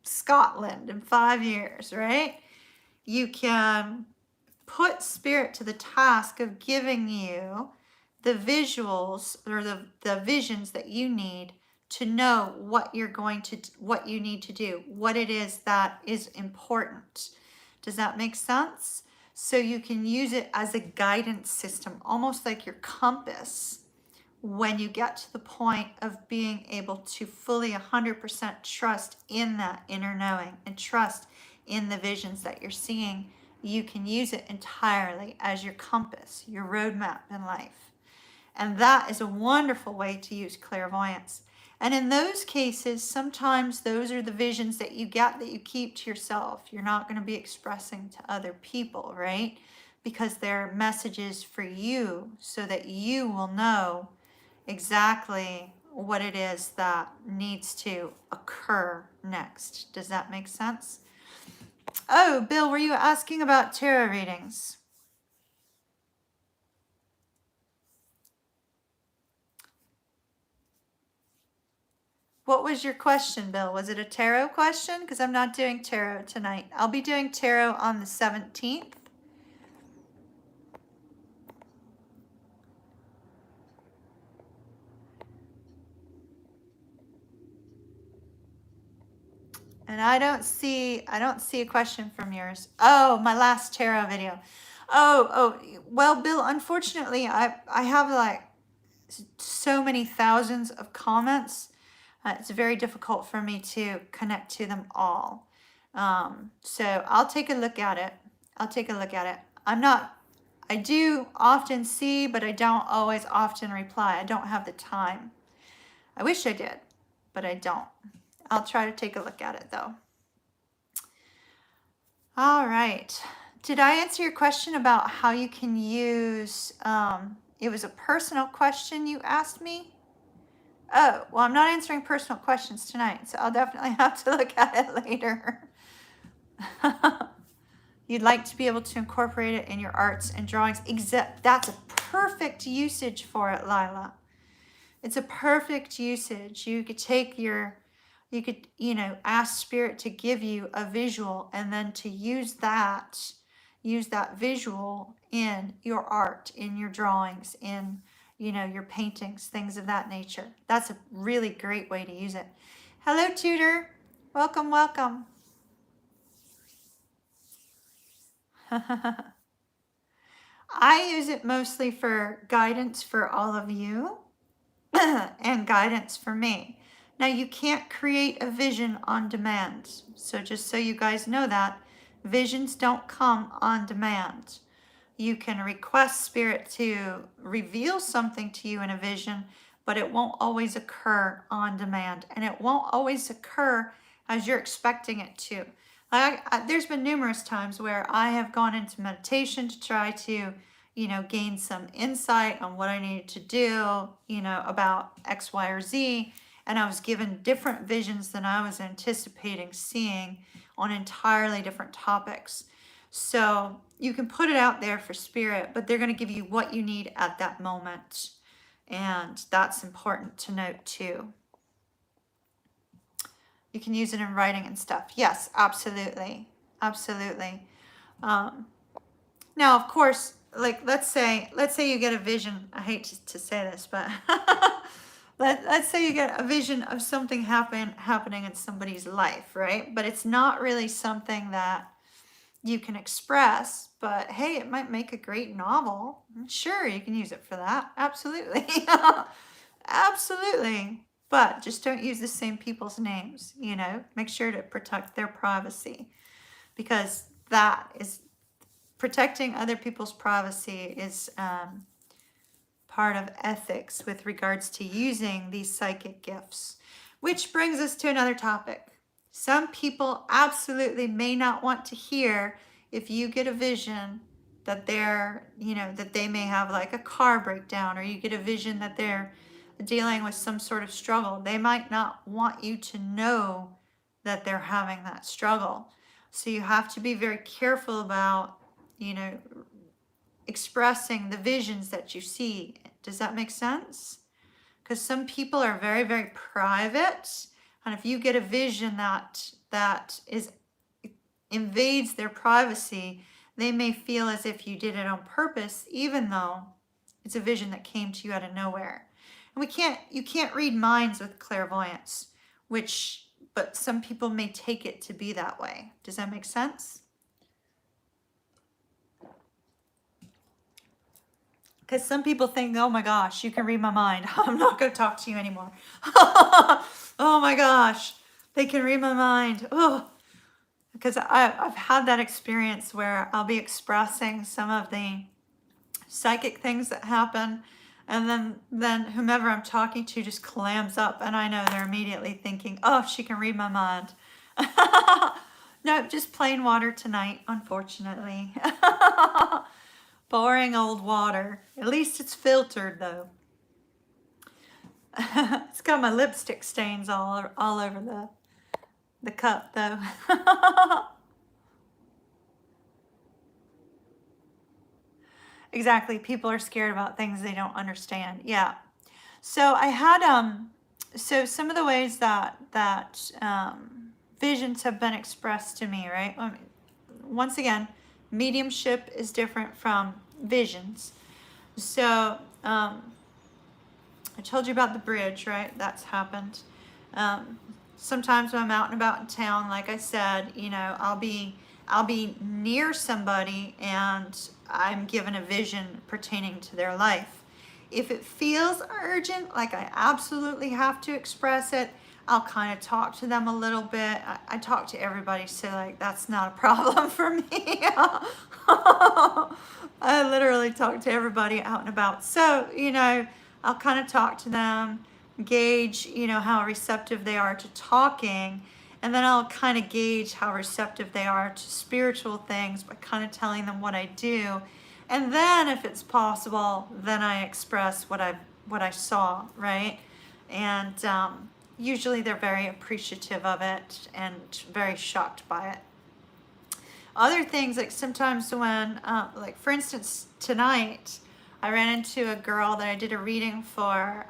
Scotland in 5 years, right? You can put spirit to the task of giving you the visuals or the visions that you need to know what what you need to do, what it is that is important. Does that make sense? So you can use it as a guidance system, almost like your compass, when you get to the point of being able to fully 100% trust in that inner knowing and trust in the visions that you're seeing. You can use it entirely as your compass, your roadmap in life. And that is a wonderful way to use clairvoyance. And in those cases, sometimes those are the visions that you get that you keep to yourself. You're not going to be expressing to other people, right? Because they're messages for you so that you will know exactly what it is that needs to occur next. Does that make sense? Oh, Bill, were you asking about tarot readings? What was your question, Bill? Was it a tarot question? Because I'm not doing tarot tonight. I'll be doing tarot on the 17th. And I don't see a question from yours. Oh, my last tarot video. Oh, well, Bill, unfortunately, I have like so many thousands of comments. It's very difficult for me to connect to them all. So I'll take a look at it. I do often see, but I don't always often reply. I don't have the time. I wish I did, but I don't. I'll try to take a look at it though. All right. Did I answer your question about how you can use, it was a personal question you asked me? Oh, well, I'm not answering personal questions tonight, so I'll definitely have to look at it later. you'd like to be able to incorporate it in your arts and drawings. That's a perfect usage for it, Lila. It's a perfect usage. You could take you could, ask Spirit to give you a visual and then to use that visual in your art, in your drawings, in, your paintings, things of that nature. That's a really great way to use it. Hello, Tutor. Welcome, welcome. I use it mostly for guidance for all of you and guidance for me. Now, you can't create a vision on demand. So just so you guys know that, visions don't come on demand. You can request Spirit to reveal something to you in a vision, but it won't always occur on demand. And it won't always occur as you're expecting it to. There's been numerous times where I have gone into meditation to try to, gain some insight on what I needed to do, about X, Y, or Z. And I was given different visions than I was anticipating seeing on entirely different topics. So you can put it out there for Spirit, but they're going to give you what you need at that moment. And that's important to note too. You can use it in writing and stuff. Yes, absolutely. Absolutely. Now, of course, like let's say you get a vision. I hate to say this, but let's say you get a vision of something happening in somebody's life, right? But it's not really something that you can express, but hey, it might make a great novel. Sure, you can use it for that. Absolutely. Absolutely. But just don't use the same people's names, Make sure to protect their privacy, because that is protecting other people's privacy is part of ethics with regards to using these psychic gifts. Which brings us to another topic. Some people absolutely may not want to hear if you get a vision that they're, that they may have like a car breakdown, or you get a vision that they're dealing with some sort of struggle. They might not want you to know that they're having that struggle. So you have to be very careful about, expressing the visions that you see. Does that make sense? Because some people are very, very private. And if you get a vision that invades their privacy, they may feel as if you did it on purpose, even though it's a vision that came to you out of nowhere. And you can't read minds with clairvoyance, but some people may take it to be that way. Does that make sense? Because some people think, oh my gosh, you can read my mind. I'm not going to talk to you anymore. Oh my gosh, they can read my mind. Oh, because I've had that experience where I'll be expressing some of the psychic things that happen, and then whomever I'm talking to just clams up, and I know they're immediately thinking, oh, she can read my mind. No, just plain water tonight, unfortunately. Boring old water. At least it's filtered, though. It's got my lipstick stains all over the cup, though. Exactly. People are scared about things they don't understand. Yeah. So I had so some of the ways that visions have been expressed to me, right? Once again, mediumship is different from visions. So I told you about the bridge, right? That's happened. Sometimes when I'm out and about in town, like I said, I'll be near somebody and I'm given a vision pertaining to their life. If it feels urgent, like I absolutely have to express it, I'll kind of talk to them a little bit. I talk to everybody, so like that's not a problem for me. I literally talk to everybody out and about. So, I'll kind of talk to them, gauge, how receptive they are to talking, and then I'll kind of gauge how receptive they are to spiritual things by kind of telling them what I do. And then if it's possible, then I express what I saw, right? And usually they're very appreciative of it and very shocked by it. Other things, like sometimes when, like for instance, tonight, I ran into a girl that I did a reading for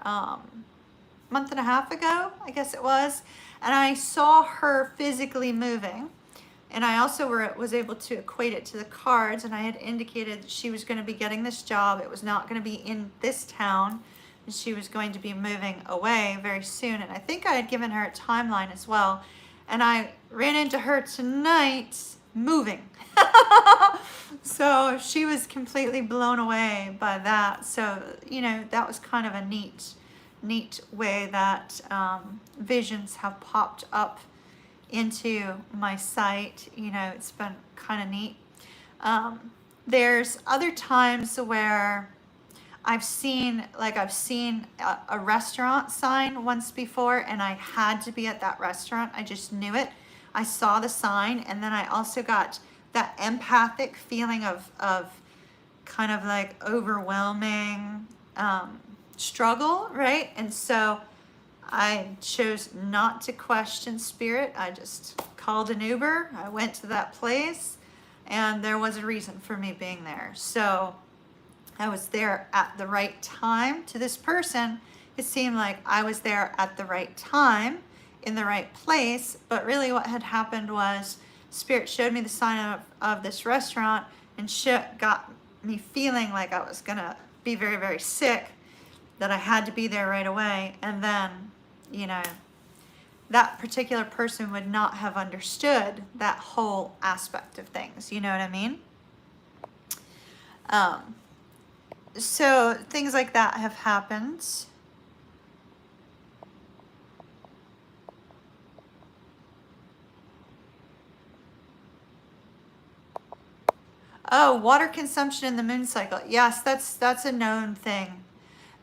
month and a half ago, I guess it was, and I saw her physically moving. And I also was able to equate it to the cards, and I had indicated that she was going to be getting this job. It was not going to be in this town, and she was going to be moving away very soon. And I think I had given her a timeline as well. And I ran into her tonight moving. So she was completely blown away by that. So, you know, that was kind of a neat way that visions have popped up into my sight. You know, it's been kind of neat. There's other times where I've seen a restaurant sign once before, and I had to be at that restaurant. I just knew it. I saw the sign, and then I also got that empathic feeling of kind of like overwhelming struggle, right? And so I chose not to question spirit. I just called an Uber. I went to that place, and there was a reason for me being there. So I was there at the right time. To this person, it seemed like I was there at the right time in the right place. But really what had happened was spirit showed me the sign of this restaurant, and got me feeling like I was going to be very, very sick, that I had to be there right away. And then, you know, that particular person would not have understood that whole aspect of things. You know what I mean? So things like that have happened. Oh, water consumption in the moon cycle. Yes, that's a known thing,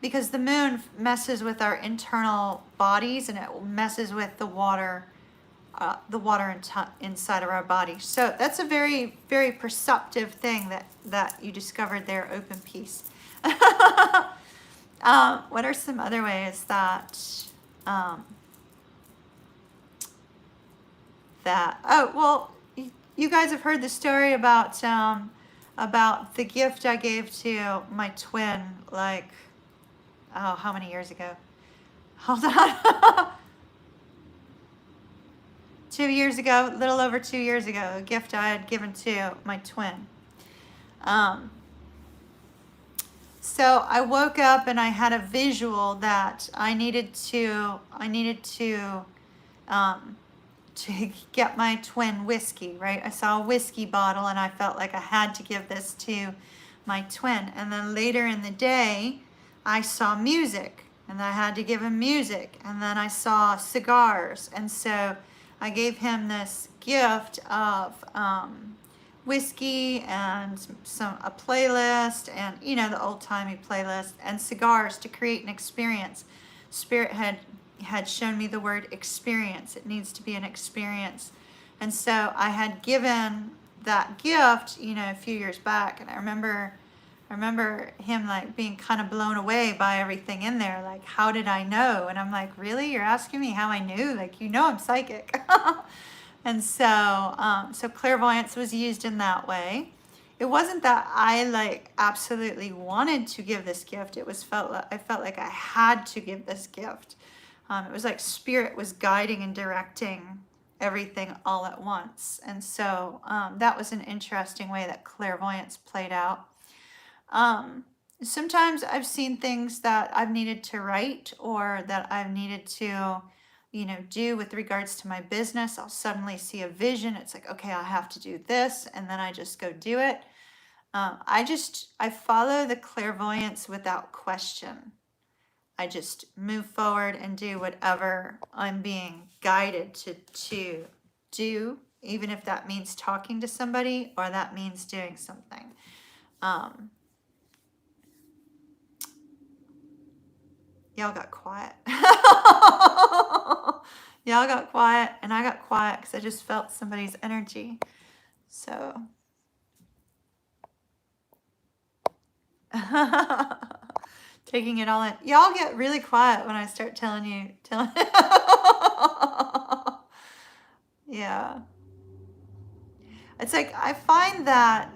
because the moon messes with our internal bodies, and it messes with the water inside of our body. So that's a very, very perceptive thing that you discovered there, Open Peace. What are some other ways that oh, well, you guys have heard the story about the gift I gave to my twin, like, oh, how many years ago? Hold on. 2 years ago, a little over 2 years ago, a gift I had given to my twin. So I woke up and I had a visual that I needed to get my twin whiskey, right? I saw a whiskey bottle, and I felt like I had to give this to my twin. And then later in the day, I saw music, and I had to give him music. And then I saw cigars, and so I gave him this gift of whiskey and a playlist, and you know, the old-timey playlist, and cigars to create an experience. Spirit had shown me the word experience. It needs to be an experience. And so I had given that gift, you know, a few years back, and I remember him like being kind of blown away by everything in there. Like, how did I know? And I'm like, really? You're asking me how I knew? Like, you know, I'm psychic. And so, so clairvoyance was used in that way. It wasn't that I like absolutely wanted to give this gift. I felt like I had to give this gift. It was like spirit was guiding and directing everything all at once. And so that was an interesting way that clairvoyance played out. Sometimes I've seen things that I've needed to write, or that I've needed to, you know, do with regards to my business. I'll suddenly see a vision. It's like, okay, I have to do this. And then I just go do it. I follow the clairvoyance without question. I just move forward and do whatever I'm being guided to do, even if that means talking to somebody or that means doing something. Y'all got quiet. Y'all got quiet, and I got quiet because I just felt somebody's energy. So. Taking it all in. Y'all get really quiet when I start telling you. Yeah. It's like I find that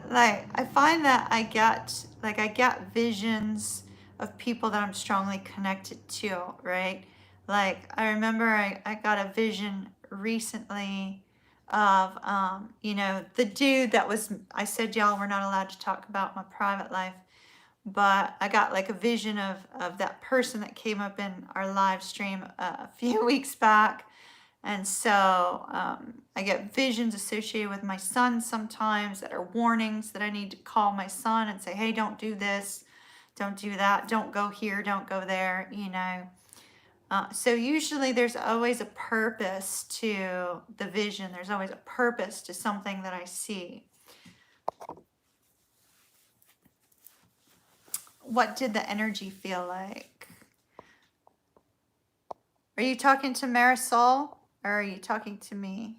I get visions of people that I'm strongly connected to, right? Like I remember I got a vision recently of you know, the dude that was, I said y'all we're not allowed to talk about my private life, but I got like a vision of that person that came up in our live stream a few weeks back. And so I get visions associated with my son sometimes that are warnings that I need to call my son and say, hey, don't do this, don't do that, don't go here, don't go there, you know. So usually there's always a purpose to the vision. There's always a purpose to something that I see. What did the energy feel like? Are you talking to Marisol or are you talking to me?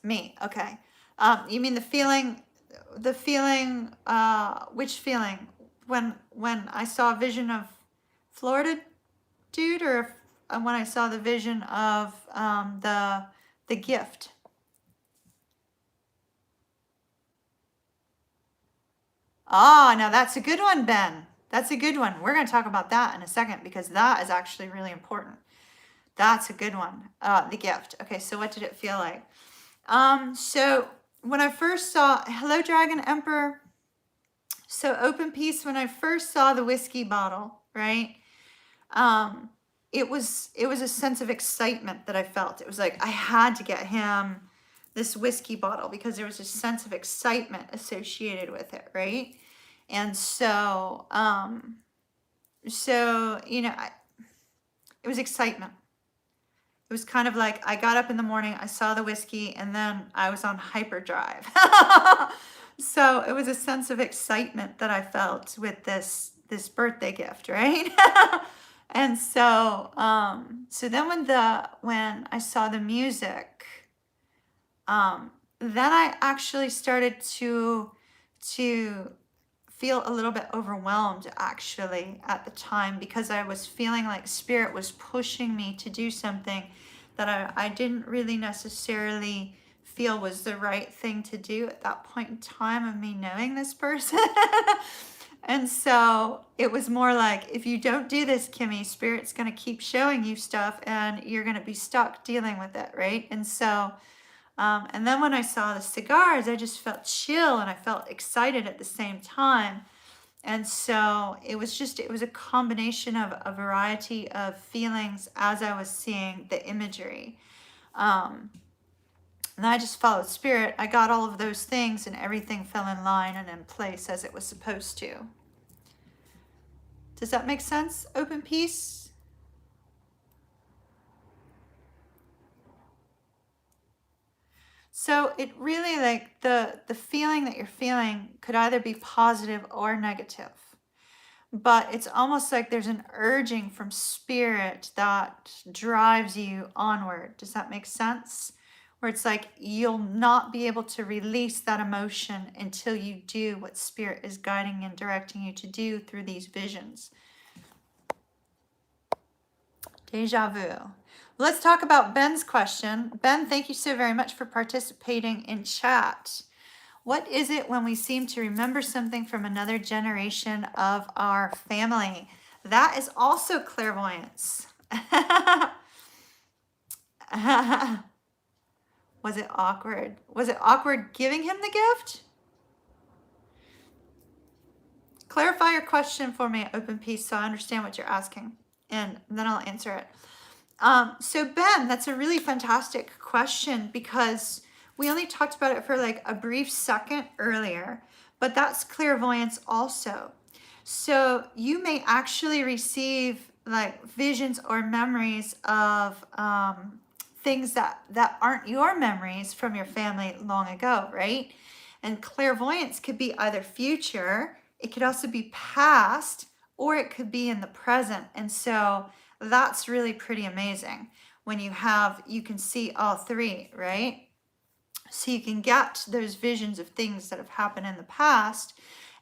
Me, okay. You mean which feeling? When I saw a vision of Florida dude, or when I saw the vision of the gift? Ah, now that's a good one, Ben. That's a good one. We're going to talk about that in a second because that is actually really important. That's a good one. The gift. Okay, so what did it feel like? So when I first saw, hello, Dragon Emperor. So open peace, when I first saw the whiskey bottle, right? It was a sense of excitement that I felt. It was like I had to get him this whiskey bottle because there was a sense of excitement associated with it, right? And so, you know, it was excitement. It was kind of like I got up in the morning, I saw the whiskey, and then I was on hyperdrive. So it was a sense of excitement that I felt with this birthday gift, right? And so so then when I saw the music, then I actually started to feel a little bit overwhelmed actually at the time, because I was feeling like spirit was pushing me to do something that I didn't really necessarily feel was the right thing to do at that point in time of me knowing this person. And so it was more like, if you don't do this, Kimmy, spirit's going to keep showing you stuff and you're going to be stuck dealing with it, right? And so and then when I saw the cigars, I just felt chill and I felt excited at the same time. And so it was a combination of a variety of feelings as I was seeing the imagery. And I just followed spirit. I got all of those things and everything fell in line and in place as it was supposed to. Does that make sense? Open peace? So it really, like, the feeling that you're feeling could either be positive or negative. But it's almost like there's an urging from spirit that drives you onward. Does that make sense? Where it's like you'll not be able to release that emotion until you do what spirit is guiding and directing you to do through these visions. Deja vu. Let's talk about Ben's question. Ben, thank you so very much for participating in chat. What is it when we seem to remember something from another generation of our family? That is also clairvoyance. Was it awkward? Was it awkward giving him the gift? Clarify your question for me, open peace, so I understand what you're asking, and then I'll answer it. So Ben, that's a really fantastic question, because we only talked about it for like a brief second earlier, but that's clairvoyance also. So you may actually receive like visions or memories of things that aren't your memories from your family long ago, right? And clairvoyance could be either future, it could also be past, or it could be in the present. And so that's really pretty amazing when you can see all three, right? So you can get those visions of things that have happened in the past,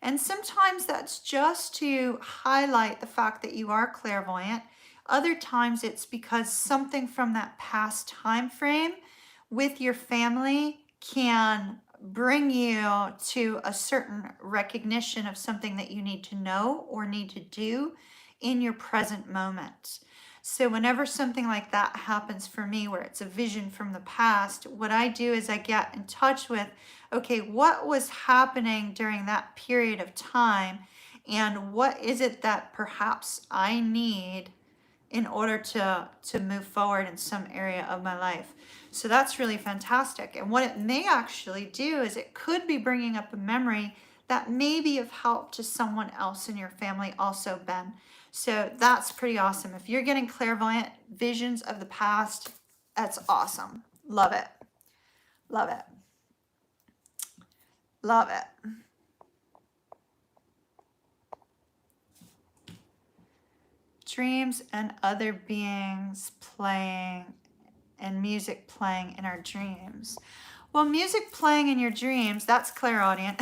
And sometimes that's just to highlight the fact that you are clairvoyant. Other times it's because something from that past time frame with your family can bring you to a certain recognition of something that you need to know or need to do in your present moment. So whenever something like that happens for me, where it's a vision from the past, what I do is I get in touch with, okay, what was happening during that period of time, and what is it that perhaps I need in order to move forward in some area of my life. So that's really fantastic. And what it may actually do is it could be bringing up a memory that may be of help to someone else in your family also, Ben. So that's pretty awesome. If you're getting clairvoyant visions of the past, that's awesome. Love it. Love it. Love it. Dreams and other beings playing and music playing in our dreams. Well, music playing in your dreams, that's clairaudient.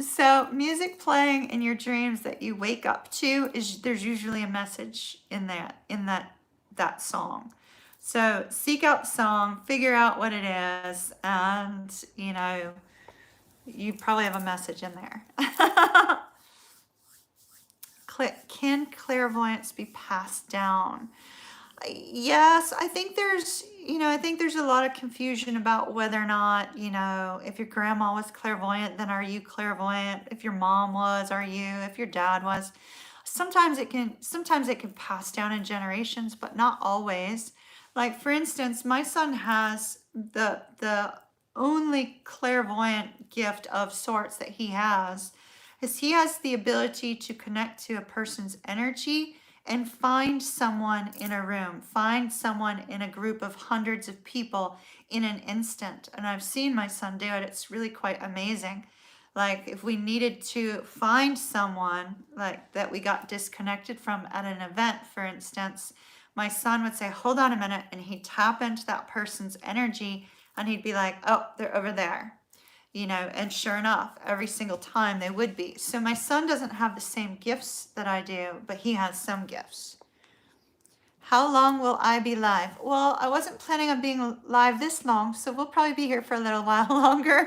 So music playing in your dreams that you wake up to, is there's usually a message in that song. So seek out the song, figure out what it is, and you probably have a message in there. Can clairvoyance be passed down? Yes, I think there's a lot of confusion about whether or not, if your grandma was clairvoyant, then are you clairvoyant? If your mom was, are you? If your dad was. Sometimes it can pass down in generations, but not always. Like, for instance, my son has the only clairvoyant gift of sorts that he has is he has the ability to connect to a person's energy and find someone in a room, find someone in a group of hundreds of people in an instant. And I've seen my son do it. It's really quite amazing. Like, if we needed to find someone like that we got disconnected from at an event, for instance, my son would say, hold on a minute, and he'd tap into that person's energy and he'd be like, oh, they're over there. And sure enough, every single time they would be. So my son doesn't have the same gifts that I do, but he has some gifts. How long will I be live? Well, I wasn't planning on being live this long, so we'll probably be here for a little while longer.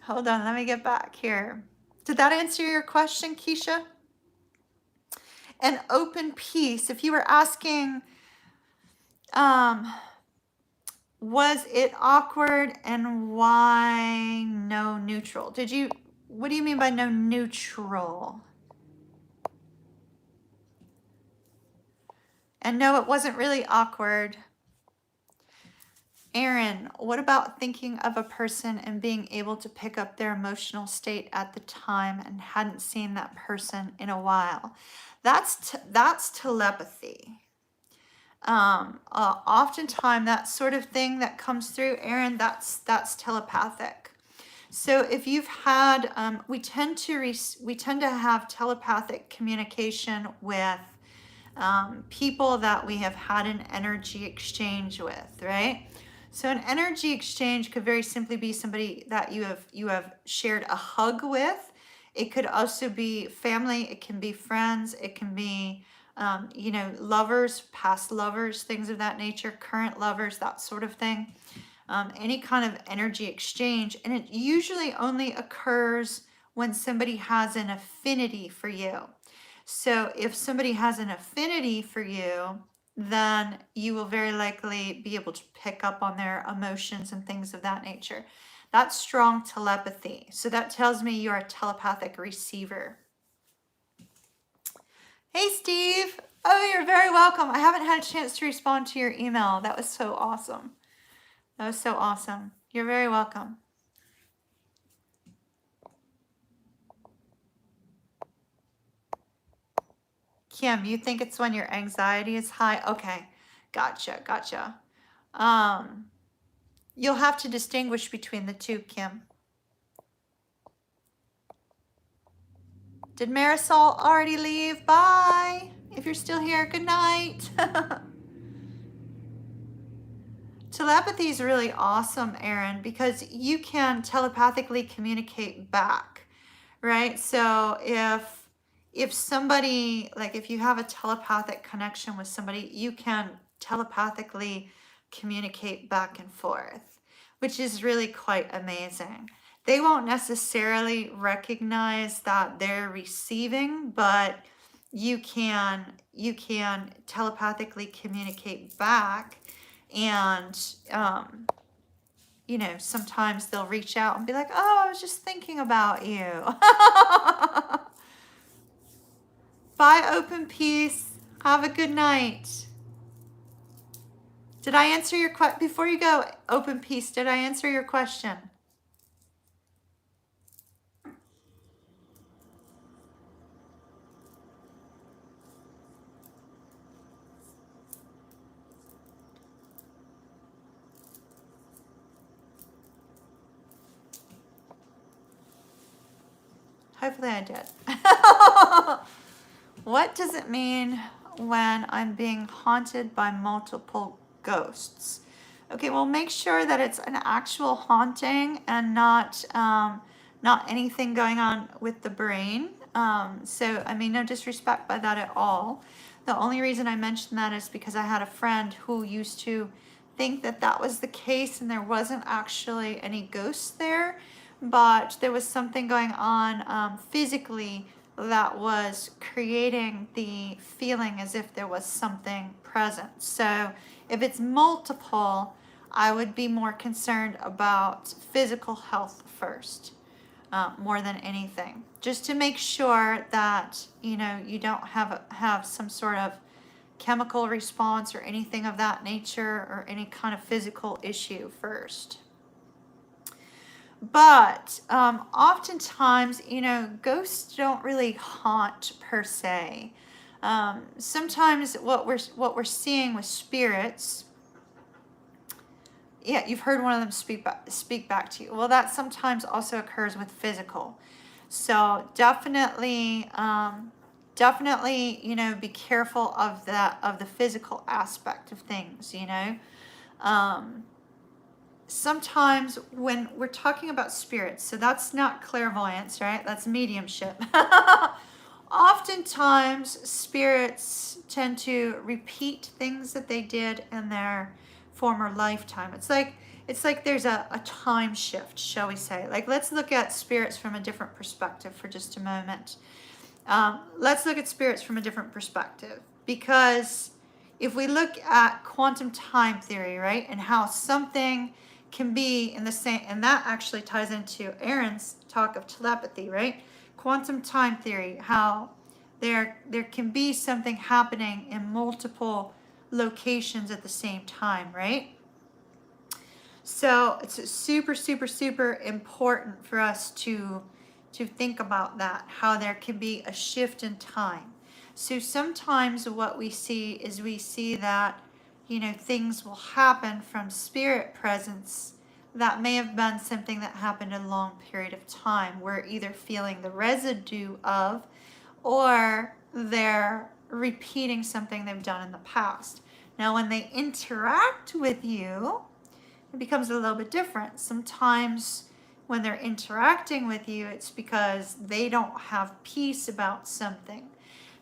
Hold on, let me get back here. Did that answer your question, Keisha? And open peace, if you were asking, was it awkward and why no neutral? What do you mean by no neutral? And no, it wasn't really awkward. Aaron, what about thinking of a person and being able to pick up their emotional state at the time and hadn't seen that person in a while? That's telepathy. Oftentimes that sort of thing that comes through, Aaron, that's telepathic. So if you've had, we tend to have telepathic communication with people that we have had an energy exchange with, right? So an energy exchange could very simply be somebody that you have shared a hug with. It could also be family. It can be friends. It can be lovers, past lovers, things of that nature, current lovers, that sort of thing. Any kind of energy exchange. And it usually only occurs when somebody has an affinity for you. So if somebody has an affinity for you, then you will very likely be able to pick up on their emotions and things of that nature. That's strong telepathy. So that tells me you're a telepathic receiver. Hey, Steve. Oh, you're very welcome. I haven't had a chance to respond to your email. That was so awesome. That was so awesome. You're very welcome. Kim, you think it's when your anxiety is high? Okay, gotcha. You'll have to distinguish between the two, Kim. Did Marisol already leave? Bye. If you're still here, good night. telepathy is really awesome, Aaron, because you can telepathically communicate back, right? So if somebody, like if you have a telepathic connection with somebody, you can telepathically communicate back and forth, which is really quite amazing. They won't necessarily recognize that they're receiving, but you can telepathically communicate back. And you know, sometimes they'll reach out and be like, oh, I was just thinking about you. Bye, Open Peace. Have a good night. Did I answer your question? Before you go, Open Peace, did I answer your question? Hopefully I did. What does it mean when I'm being haunted by multiple ghosts? Okay, well, make sure that it's an actual haunting and not anything going on with the brain. So, I mean, no disrespect by that at all. The only reason I mentioned that is because I had a friend who used to think that that was the case and there wasn't actually any ghosts there, but there was something going on physically that was creating the feeling as if there was something present. So if it's multiple, I would be more concerned about physical health first, more than anything, just to make sure that, you know, you don't have some sort of chemical response or anything of that nature or any kind of physical issue first. But oftentimes, you know, ghosts don't really haunt per se. Sometimes what we're seeing with spirits, yeah, you've heard one of them speak back to you. Well, that sometimes also occurs with physical. So definitely, you know, be careful of the physical aspect of things. You know. Sometimes when we're talking about spirits, so that's not clairvoyance, right? That's mediumship. Oftentimes, spirits tend to repeat things that they did in their former lifetime. It's like there's a time shift, shall we say. Like, let's look at spirits from a different perspective for just a moment. Let's look at spirits from a different perspective, because if we look at quantum time theory, right, and how something can be in the same, and that actually ties into Aaron's talk of telepathy, right? Quantum time theory, how there can be something happening in multiple locations at the same time, right? So it's super, super, super important for us to think about that, how there can be a shift in time. So sometimes what we see is that, you know, things will happen from spirit presence that may have been something that happened a long period of time. We're either feeling the residue of, or they're repeating something they've done in the past. Now, when they interact with you, it becomes a little bit different. Sometimes when they're interacting with you, it's because they don't have peace about something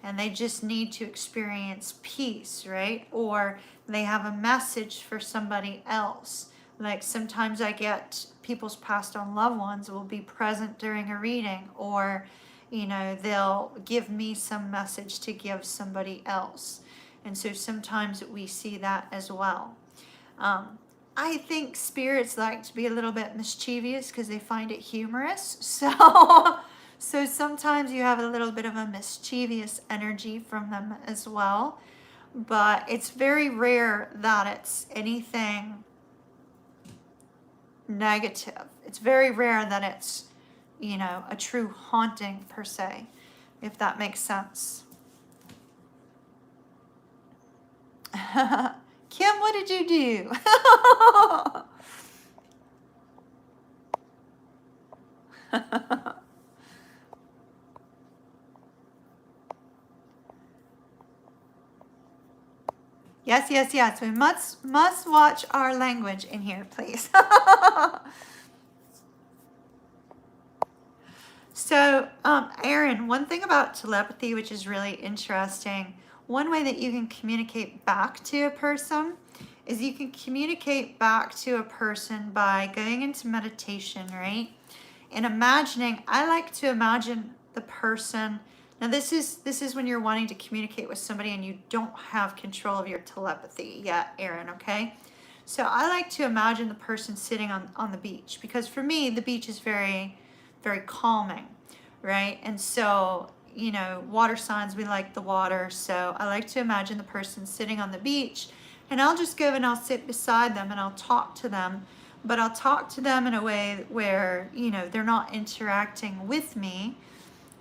and they just need to experience peace, right? Or they have a message for somebody else. Like sometimes I get people's passed on loved ones will be present during a reading, or, you know, they'll give me some message to give somebody else. And so sometimes we see that as well. I think spirits like to be a little bit mischievous because they find it humorous. So sometimes you have a little bit of a mischievous energy from them as well. But it's very rare that it's anything negative. It's very rare that it's, you know, a true haunting per se, if that makes sense. Kim, what did you do? Yes, yes, yes. We must watch our language in here, please. So, Aaron, one thing about telepathy, which is really interesting, one way that you can communicate back to a person is you can communicate back to a person by going into meditation, right? And imagining, I like to imagine the person. Now this is when you're wanting to communicate with somebody and you don't have control of your telepathy yet, Aaron, okay? So I like to imagine the person sitting on the beach, because for me, the beach is very, very calming, right? And so, you know, water signs, we like the water. So I like to imagine the person sitting on the beach, and I'll just go and I'll sit beside them and I'll talk to them. But I'll talk to them in a way where, you know, they're not interacting with me.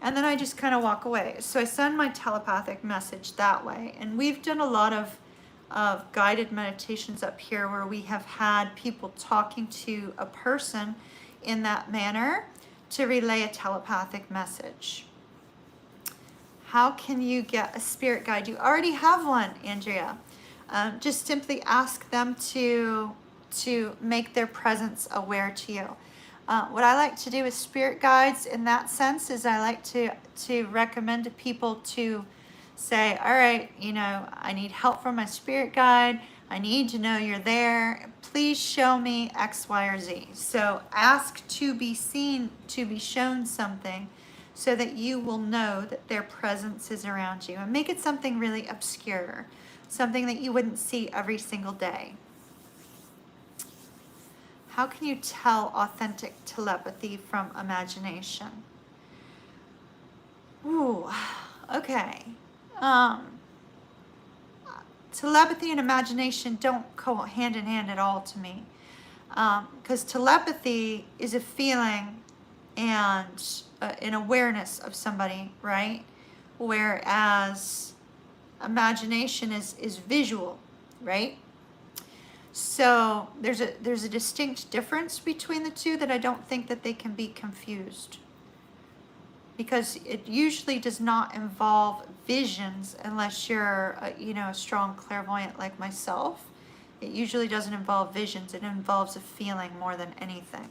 And then I just kind of walk away. So I send my telepathic message that way. And we've done a lot of guided meditations up here where we have had people talking to a person in that manner to relay a telepathic message. How can you get a spirit guide? You already have one, Andrea. Just simply ask them to make their presence aware to you. What I like to do with spirit guides in that sense is I like to recommend to people to say, all right, you know, I need help from my spirit guide. I need to know you're there. Please show me X, Y, or Z. So ask to be seen, to be shown something so that you will know that their presence is around you. And make it something really obscure, something that you wouldn't see every single day. How can you tell authentic telepathy from imagination? Ooh, okay. Telepathy and imagination don't go hand in hand at all to me. Because telepathy is a feeling and an awareness of somebody, right? Whereas imagination is visual, right? So there's a distinct difference between the two that I don't think that they can be confused, because it usually does not involve visions unless you're a strong clairvoyant like myself. It usually doesn't involve visions. It involves a feeling more than anything.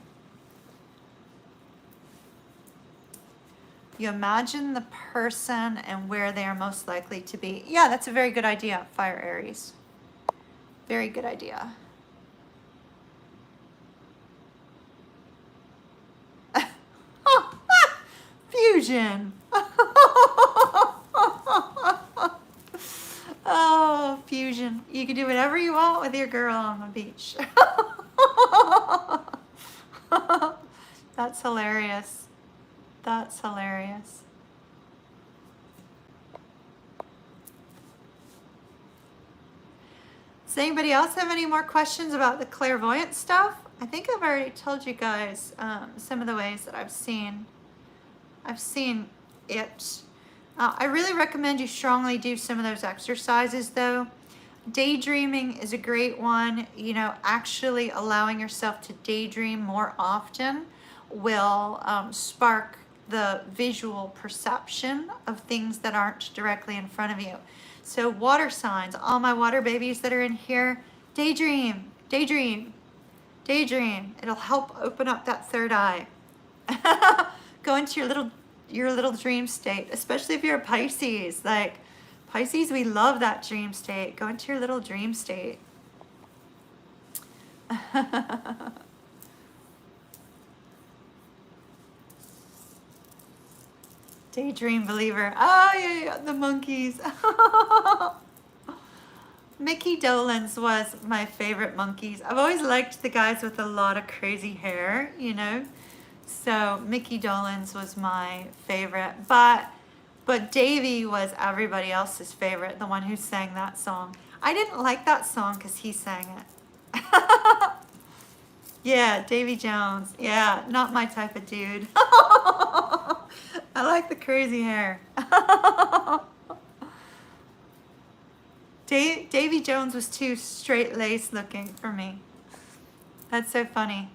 You imagine the person and where they are most likely to be. Yeah, that's a very good idea, Fire Aries. Very good idea. Fusion. Oh, fusion. You can do whatever you want with your girl on the beach. That's hilarious. That's hilarious. Does anybody else have any more questions about the clairvoyant stuff? I think I've already told you guys some of the ways that I've seen it. I really recommend you strongly do some of those exercises though. Daydreaming is a great one. You know, actually allowing yourself to daydream more often will spark the visual perception of things that aren't directly in front of you. So water signs, all my water babies that are in here, daydream, daydream, daydream. It'll help open up that third eye. Go into your little dream state, especially if you're a Pisces. Like Pisces, we love that dream state. Go into your little dream state. Daydream believer. Oh, yeah, the monkeys. Mickey Dolenz was my favorite monkeys. I've always liked the guys with a lot of crazy hair, you know. So Mickey Dolenz was my favorite. But Davey was everybody else's favorite, the one who sang that song. I didn't like that song because he sang it. Yeah, Davy Jones. Yeah, not my type of dude. I like the crazy hair. Davy Jones was too straight-laced looking for me. That's so funny.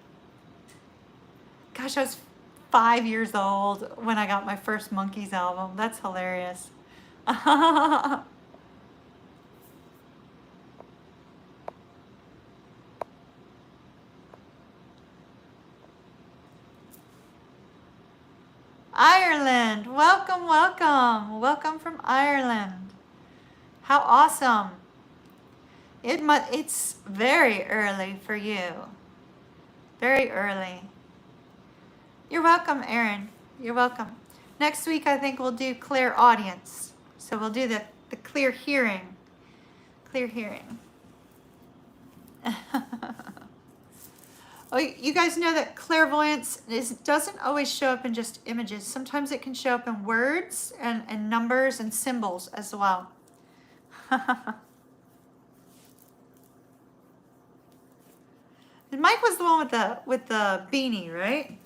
Gosh, I was 5 years old when I got my first Monkees album. That's hilarious. Ireland. Welcome, welcome. Welcome from Ireland. How awesome. It's very early for you. Very early. You're welcome, Erin. You're welcome. Next week, I think we'll do clear audience. So we'll do the clear hearing. Clear hearing. Oh, you guys know that clairvoyance doesn't always show up in just images. Sometimes it can show up in words and numbers and symbols as well. And Mike was the one with the beanie, right?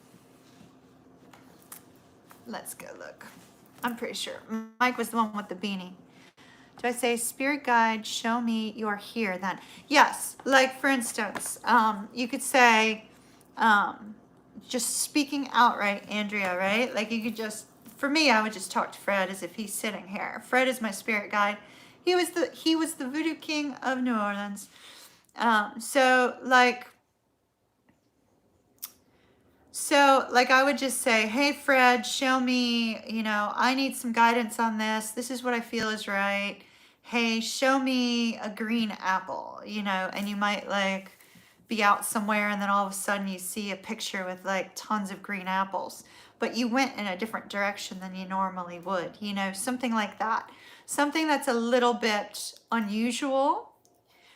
Let's go look. I'm pretty sure Mike was the one with the beanie. Do I say, spirit guide, show me you're here then? Yes, like for instance, you could say, just speaking outright, Andrea, right? Like you could just, for me, I would just talk to Fred as if he's sitting here. Fred is my spirit guide. He was the Voodoo King of New Orleans. So I would just say, hey, Fred, show me, I need some guidance on this. This is what I feel is right. Hey, show me a green apple, and you might be out somewhere and then all of a sudden you see a picture with tons of green apples, but you went in a different direction than you normally would, something like that. Something that's a little bit unusual,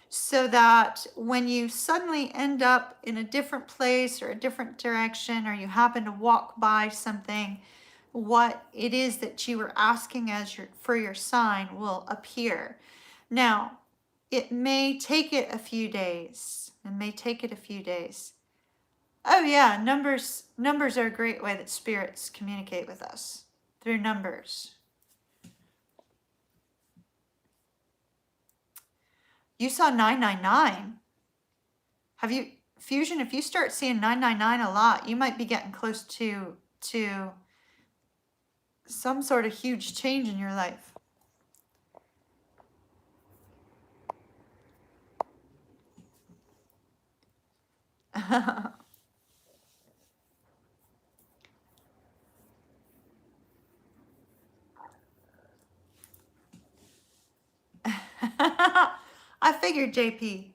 so that when you suddenly end up in a different place or a different direction, or you happen to walk by something, what it is that you were asking for your sign will appear. Now, it may take it a few days. Oh yeah, numbers are a great way that spirits communicate with us, through numbers. You saw 999. Have you, Fusion, if you start seeing 999 a lot, you might be getting close to some sort of huge change in your life. I figured, JP.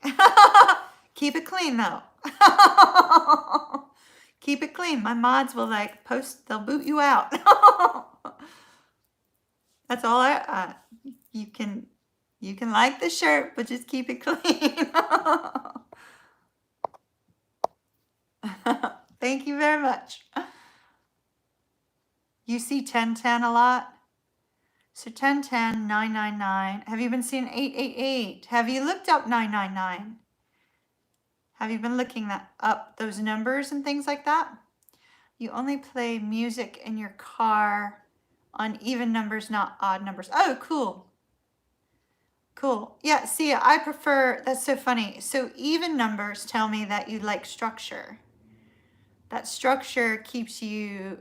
Keep it clean though. Keep it clean. My mods will they'll boot you out. That's all you can like the shirt, but just keep it clean. Thank you very much. You see 1010 a lot? So 1010, 999. Have you been seeing 888? Have you looked up 999? Have you been looking up those numbers and things like that? You only play music in your car on even numbers, not odd numbers. Oh, cool. Cool. Yeah, see, I prefer, that's so funny. So even numbers tell me that you like structure. That structure keeps you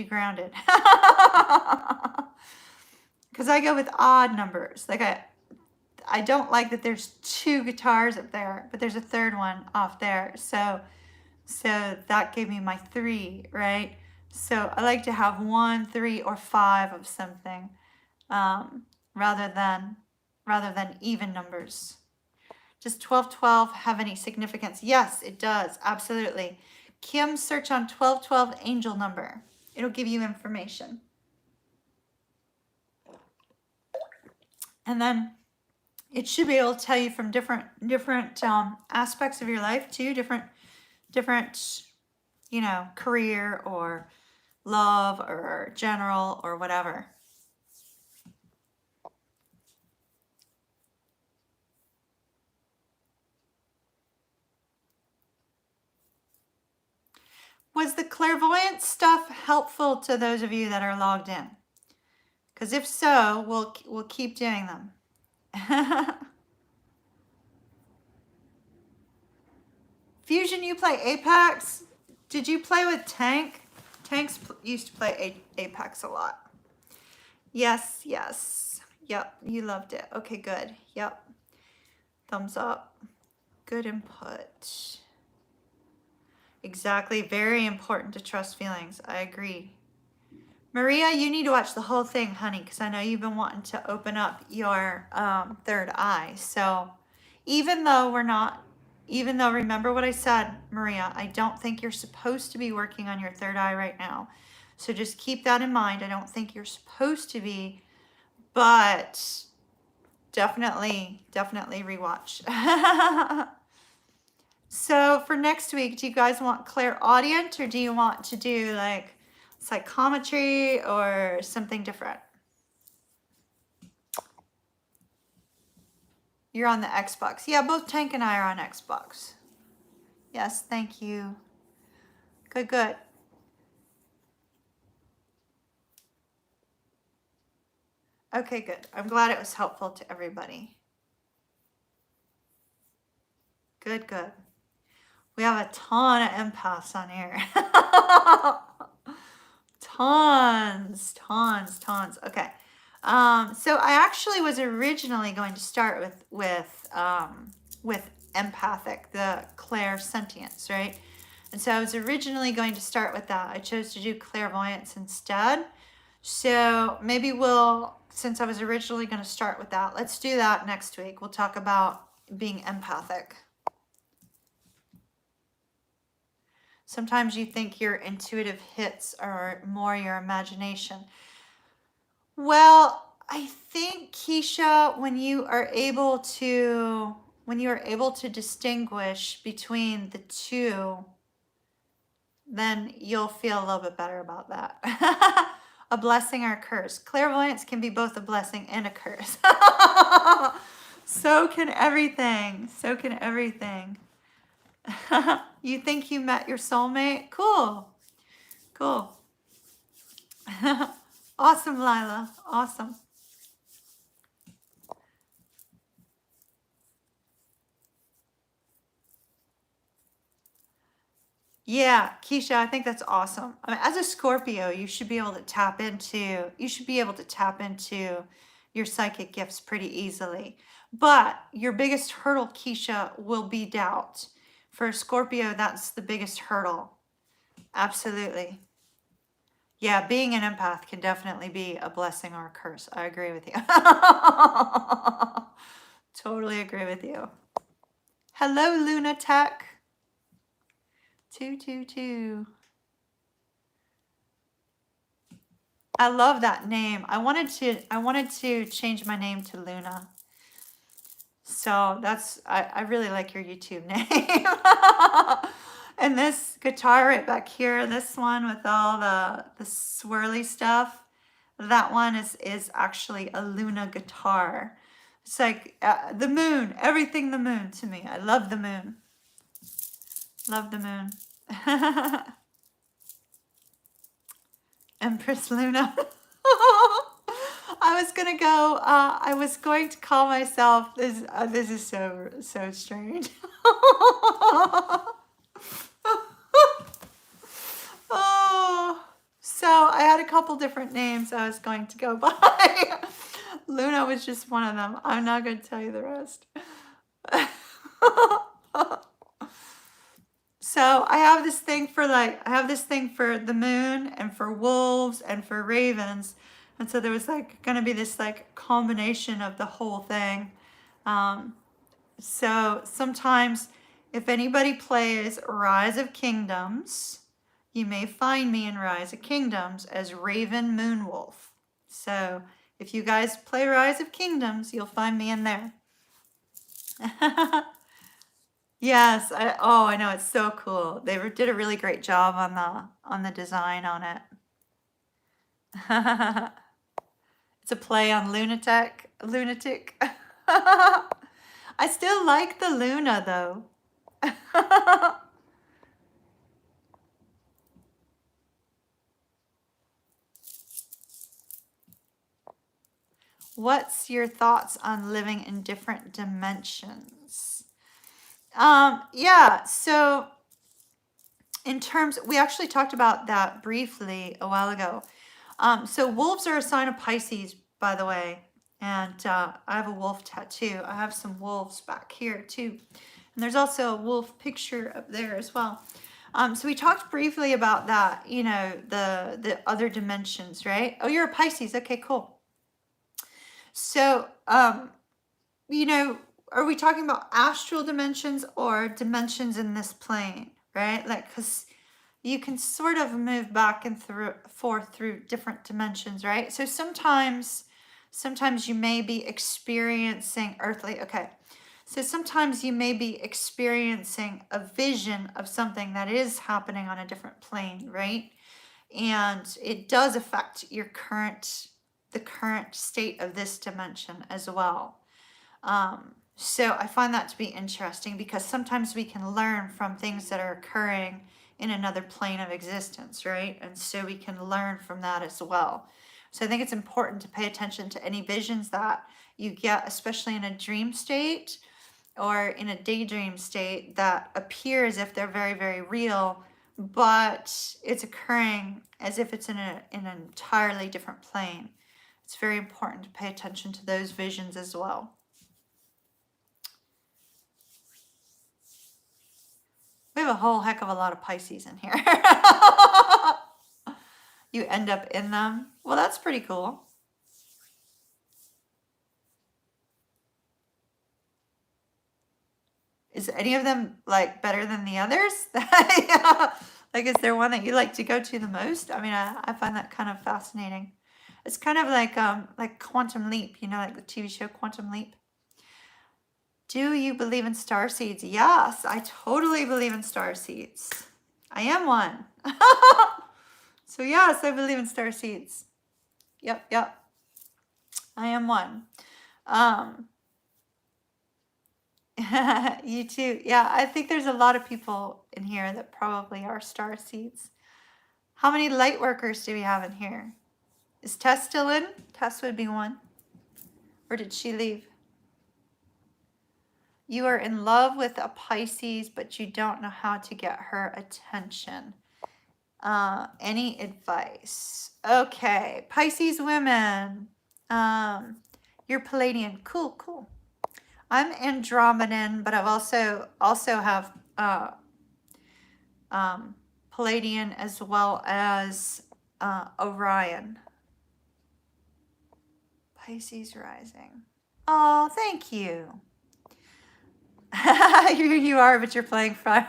grounded. Because I go with odd numbers. I don't like that there's 2 guitars up there, but there's a 3rd one off there. So that gave me my 3, right? So I like to have 1, 3, or 5 of something, rather than even numbers. Does 1212 have any significance? Yes, it does. Absolutely. Kim, search on 1212 angel number. It'll give you information. And then it should be able to tell you from different aspects of your life too, different career or love or general or whatever. Was the clairvoyance stuff helpful to those of you that are logged in? Because if so, we'll keep doing them. Fusion, you play Apex? Did you play with Tank? Tanks used to play Apex a lot. Yes, yes. Yep, you loved it. Okay, good. Yep. Thumbs up. Good input. Exactly. Very important to trust feelings. I agree. Maria, you need to watch the whole thing, honey, because I know you've been wanting to open up your third eye. So even though remember what I said, Maria, I don't think you're supposed to be working on your third eye right now. So just keep that in mind. I don't think you're supposed to be, but definitely rewatch. So for next week, do you guys want clairaudient or do you want to do like psychometry or something different? You're on the Xbox. Yeah, both Tank and I are on Xbox. Yes, thank you. Good, good. Okay, good. I'm glad it was helpful to everybody. Good, good. We have a ton of empaths on here. Tons. Okay. So I actually was originally going to start with empathic, the clairsentience, right? And so I was originally going to start with that. I chose to do clairvoyance instead. So maybe since I was originally going to start with that, let's do that next week. We'll talk about being empathic. Sometimes you think your intuitive hits are more your imagination. Well, I think, Keisha, when you are able to distinguish between the two, then you'll feel a little bit better about that. A blessing or a curse. Clairvoyance can be both a blessing and a curse. So can everything. You think you met your soulmate? Cool. Awesome, Lila. Awesome. Yeah, Keisha, I think that's awesome. I mean, as a Scorpio, you should be able to tap into your psychic gifts pretty easily. But your biggest hurdle, Keisha, will be doubt. For a Scorpio, that's the biggest hurdle. Absolutely. Yeah, being an empath can definitely be a blessing or a curse. I agree with you. Totally agree with you. Hello, Lunatech. 222. I love that name. I wanted to change my name to Luna. So I really like your YouTube name. And this guitar right back here, this one with all the swirly stuff, that one is actually a Luna guitar. It's like the moon, everything the moon to me. I love the moon. Love the moon. Empress Luna. I was going to call myself this. This is so strange. Oh, so I had a couple different names I was going to go by. Luna was just one of them. I'm not going to tell you the rest. So I have this thing for the moon and for wolves and for ravens. And so there was like going to be this like combination of the whole thing. So sometimes if anybody plays Rise of Kingdoms, you may find me in Rise of Kingdoms as Raven Moonwolf. So if you guys play Rise of Kingdoms, you'll find me in there. Yes, I know, it's so cool. They did a really great job on the design on it. It's a play on lunatic. I still like the Luna though. What's your thoughts on living in different dimensions? Yeah, so in terms, we actually talked about that briefly a while ago. So wolves are a sign of Pisces, by the way, and I have a wolf tattoo. I have some wolves back here too, and there's also a wolf picture up there as well. So we talked briefly about that, you know, the other dimensions, right? Oh, you're a Pisces. Okay, cool. So, you know, are we talking about astral dimensions or dimensions in this plane, right? Like, because you can sort of move back and forth through different dimensions, right? So sometimes you may be experiencing earthly, okay. So sometimes you may be experiencing a vision of something that is happening on a different plane, right? And it does affect your the current state of this dimension as well. So I find that to be interesting because sometimes we can learn from things that are occurring in another plane of existence, right? And so we can learn from that as well. So I think it's important to pay attention to any visions that you get, especially in a dream state or in a daydream state that appear as if they're very, very real, but it's occurring as if it's in an entirely different plane. It's very important to pay attention to those visions as well. We have a whole heck of a lot of Pisces in here. You end up in them. Well, that's pretty cool. Is any of them like better than the others? Yeah. Like, is there one that you like to go to the most? I mean, I find that kind of fascinating. It's kind of like Quantum Leap, you know, like the TV show Quantum Leap. Do you believe in star seeds? Yes, I totally believe in star seeds. I am one. So yes, I believe in star seeds. Yep. I am one. You too. Yeah, I think there's a lot of people in here that probably are star seeds. How many light workers do we have in here? Is Tess still in? Tess would be one. Or did she leave? You are in love with a Pisces, but you don't know how to get her attention. Any advice? Okay, Pisces women. You're Palladian. Cool. I'm Andromedan, but I've also have Palladian as well as Orion. Pisces rising. Oh, thank you. You are, but you're playing Far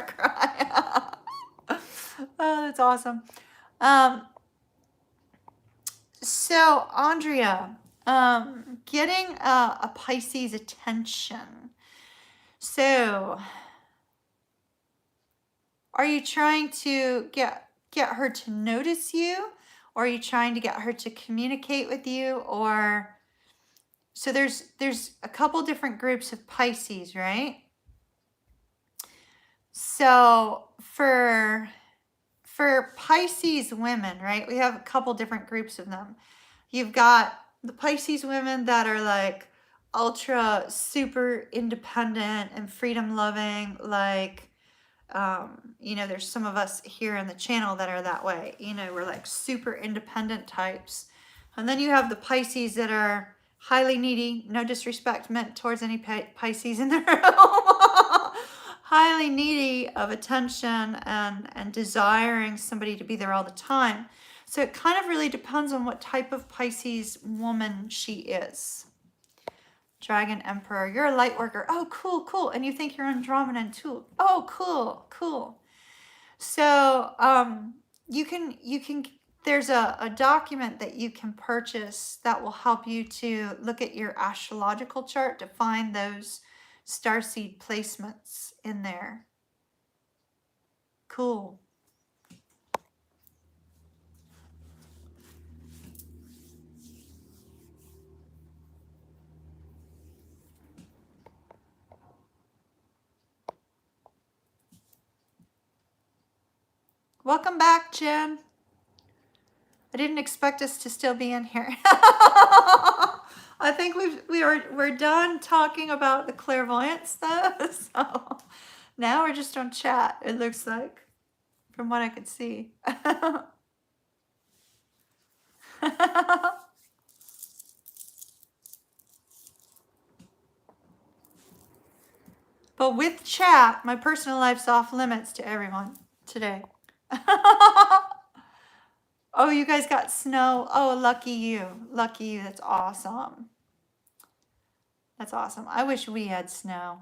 Cry. Oh, that's awesome. So, Andrea, getting a Pisces attention. So, are you trying to get her to notice you? Or are you trying to get her to communicate with you? Or so there's a couple different groups of Pisces, right? So for Pisces women, right, we have a couple different groups of them. You've got the Pisces women that are like ultra super independent and freedom loving, like you know, there's some of us here in the channel that are that way. You know, we're like super independent types. And then you have the Pisces that are highly needy, no disrespect meant towards any Pisces in the room. Highly needy of attention and desiring somebody to be there all the time. So it kind of really depends on what type of Pisces woman she is. Dragon Emperor, you're a light worker. Oh, cool. And you think you're Andromedan too. Oh, cool. So you can there's a document that you can purchase that will help you to look at your astrological chart to find those starseed placements in there. Cool. Welcome back, Jen. I didn't expect us to still be in here. I think we're done talking about the clairvoyance though. So now we're just on chat, it looks like, from what I could see. But with chat, my personal life's off limits to everyone. today. Oh, you guys got snow. Oh, lucky you. Lucky you. That's awesome. That's awesome. I wish we had snow.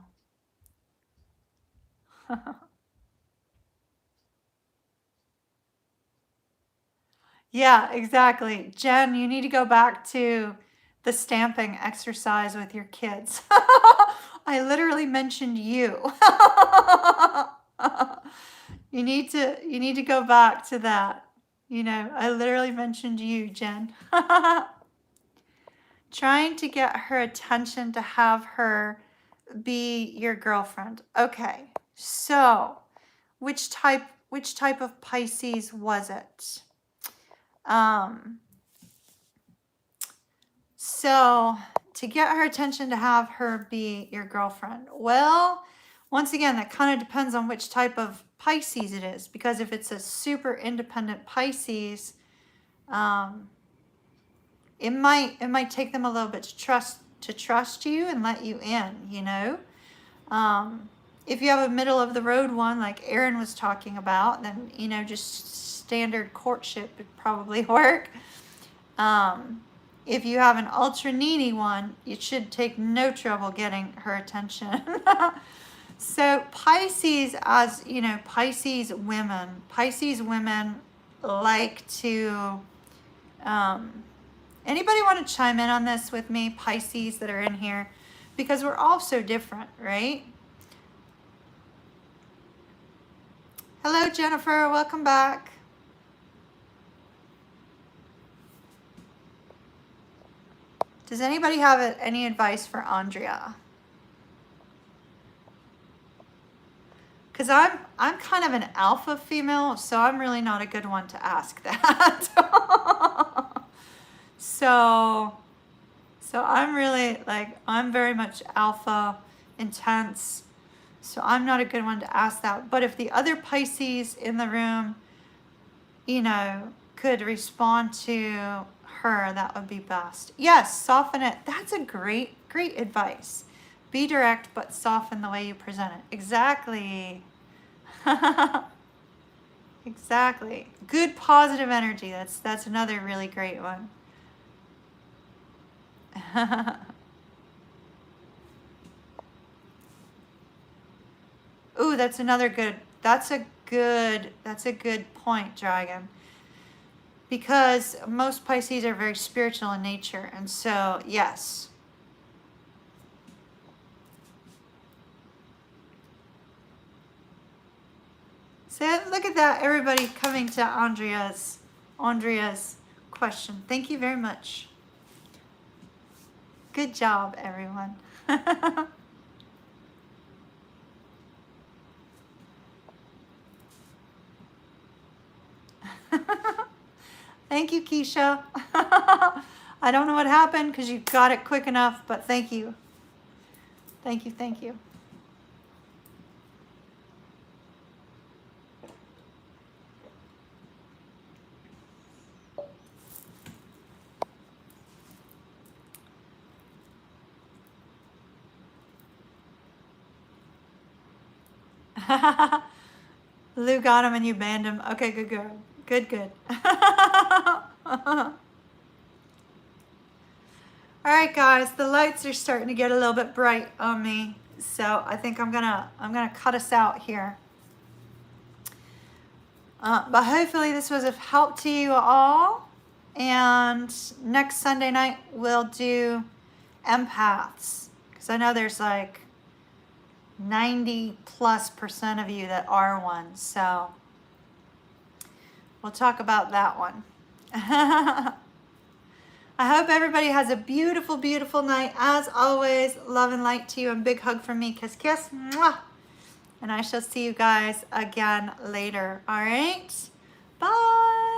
Yeah, exactly. Jen, you need to go back to the stamping exercise with your kids. I literally mentioned you. You need to go back to that. You know, I literally mentioned you, Jen. Trying to get her attention to have her be your girlfriend. Okay. So, which type of Pisces was it? So to get her attention to have her be your girlfriend, well, once again, that kind of depends on which type of Pisces it is, because if it's a super independent Pisces, it might take them a little bit to trust you and let you in, you know. If you have a middle of the road one, like Erin was talking about, then, you know, just standard courtship would probably work. If you have an ultra needy one, it should take no trouble getting her attention. So Pisces, as you know, Pisces women like to, anybody want to chime in on this with me, Pisces that are in here? Because we're all so different, right? Hello, Jennifer, welcome back. Does anybody have any advice for Andrea? Because I'm kind of an alpha female, so I'm really not a good one to ask that. So I'm really like, I'm very much alpha, intense, so I'm not a good one to ask that. But if the other Pisces in the room, you know, could respond to her, that would be best. Yes, soften it. That's a great advice. Be direct, but soften the way you present it. Exactly. Exactly. Good positive energy. That's another really great one. Ooh, that's another good. That's a good point, Dragon. Because most Pisces are very spiritual in nature, and so yes. So look at that, everybody coming to Andrea's question. Thank you very much. Good job, everyone. Thank you, Keisha. I don't know what happened because you got it quick enough, but thank you. Thank you, thank you. Lou got him and you banned him. Okay, good girl. Good. All right, guys, the lights are starting to get a little bit bright on me, so I think I'm gonna cut us out here. But hopefully this was of help to you all. And next Sunday night we'll do empaths, because I know there's like 90+% of you that are one, so we'll talk about that one. I hope everybody has a beautiful, beautiful night. As always, love and light to you, and big hug from me. Kiss, kiss. Mwah. And I shall see you guys again later. All right? Bye.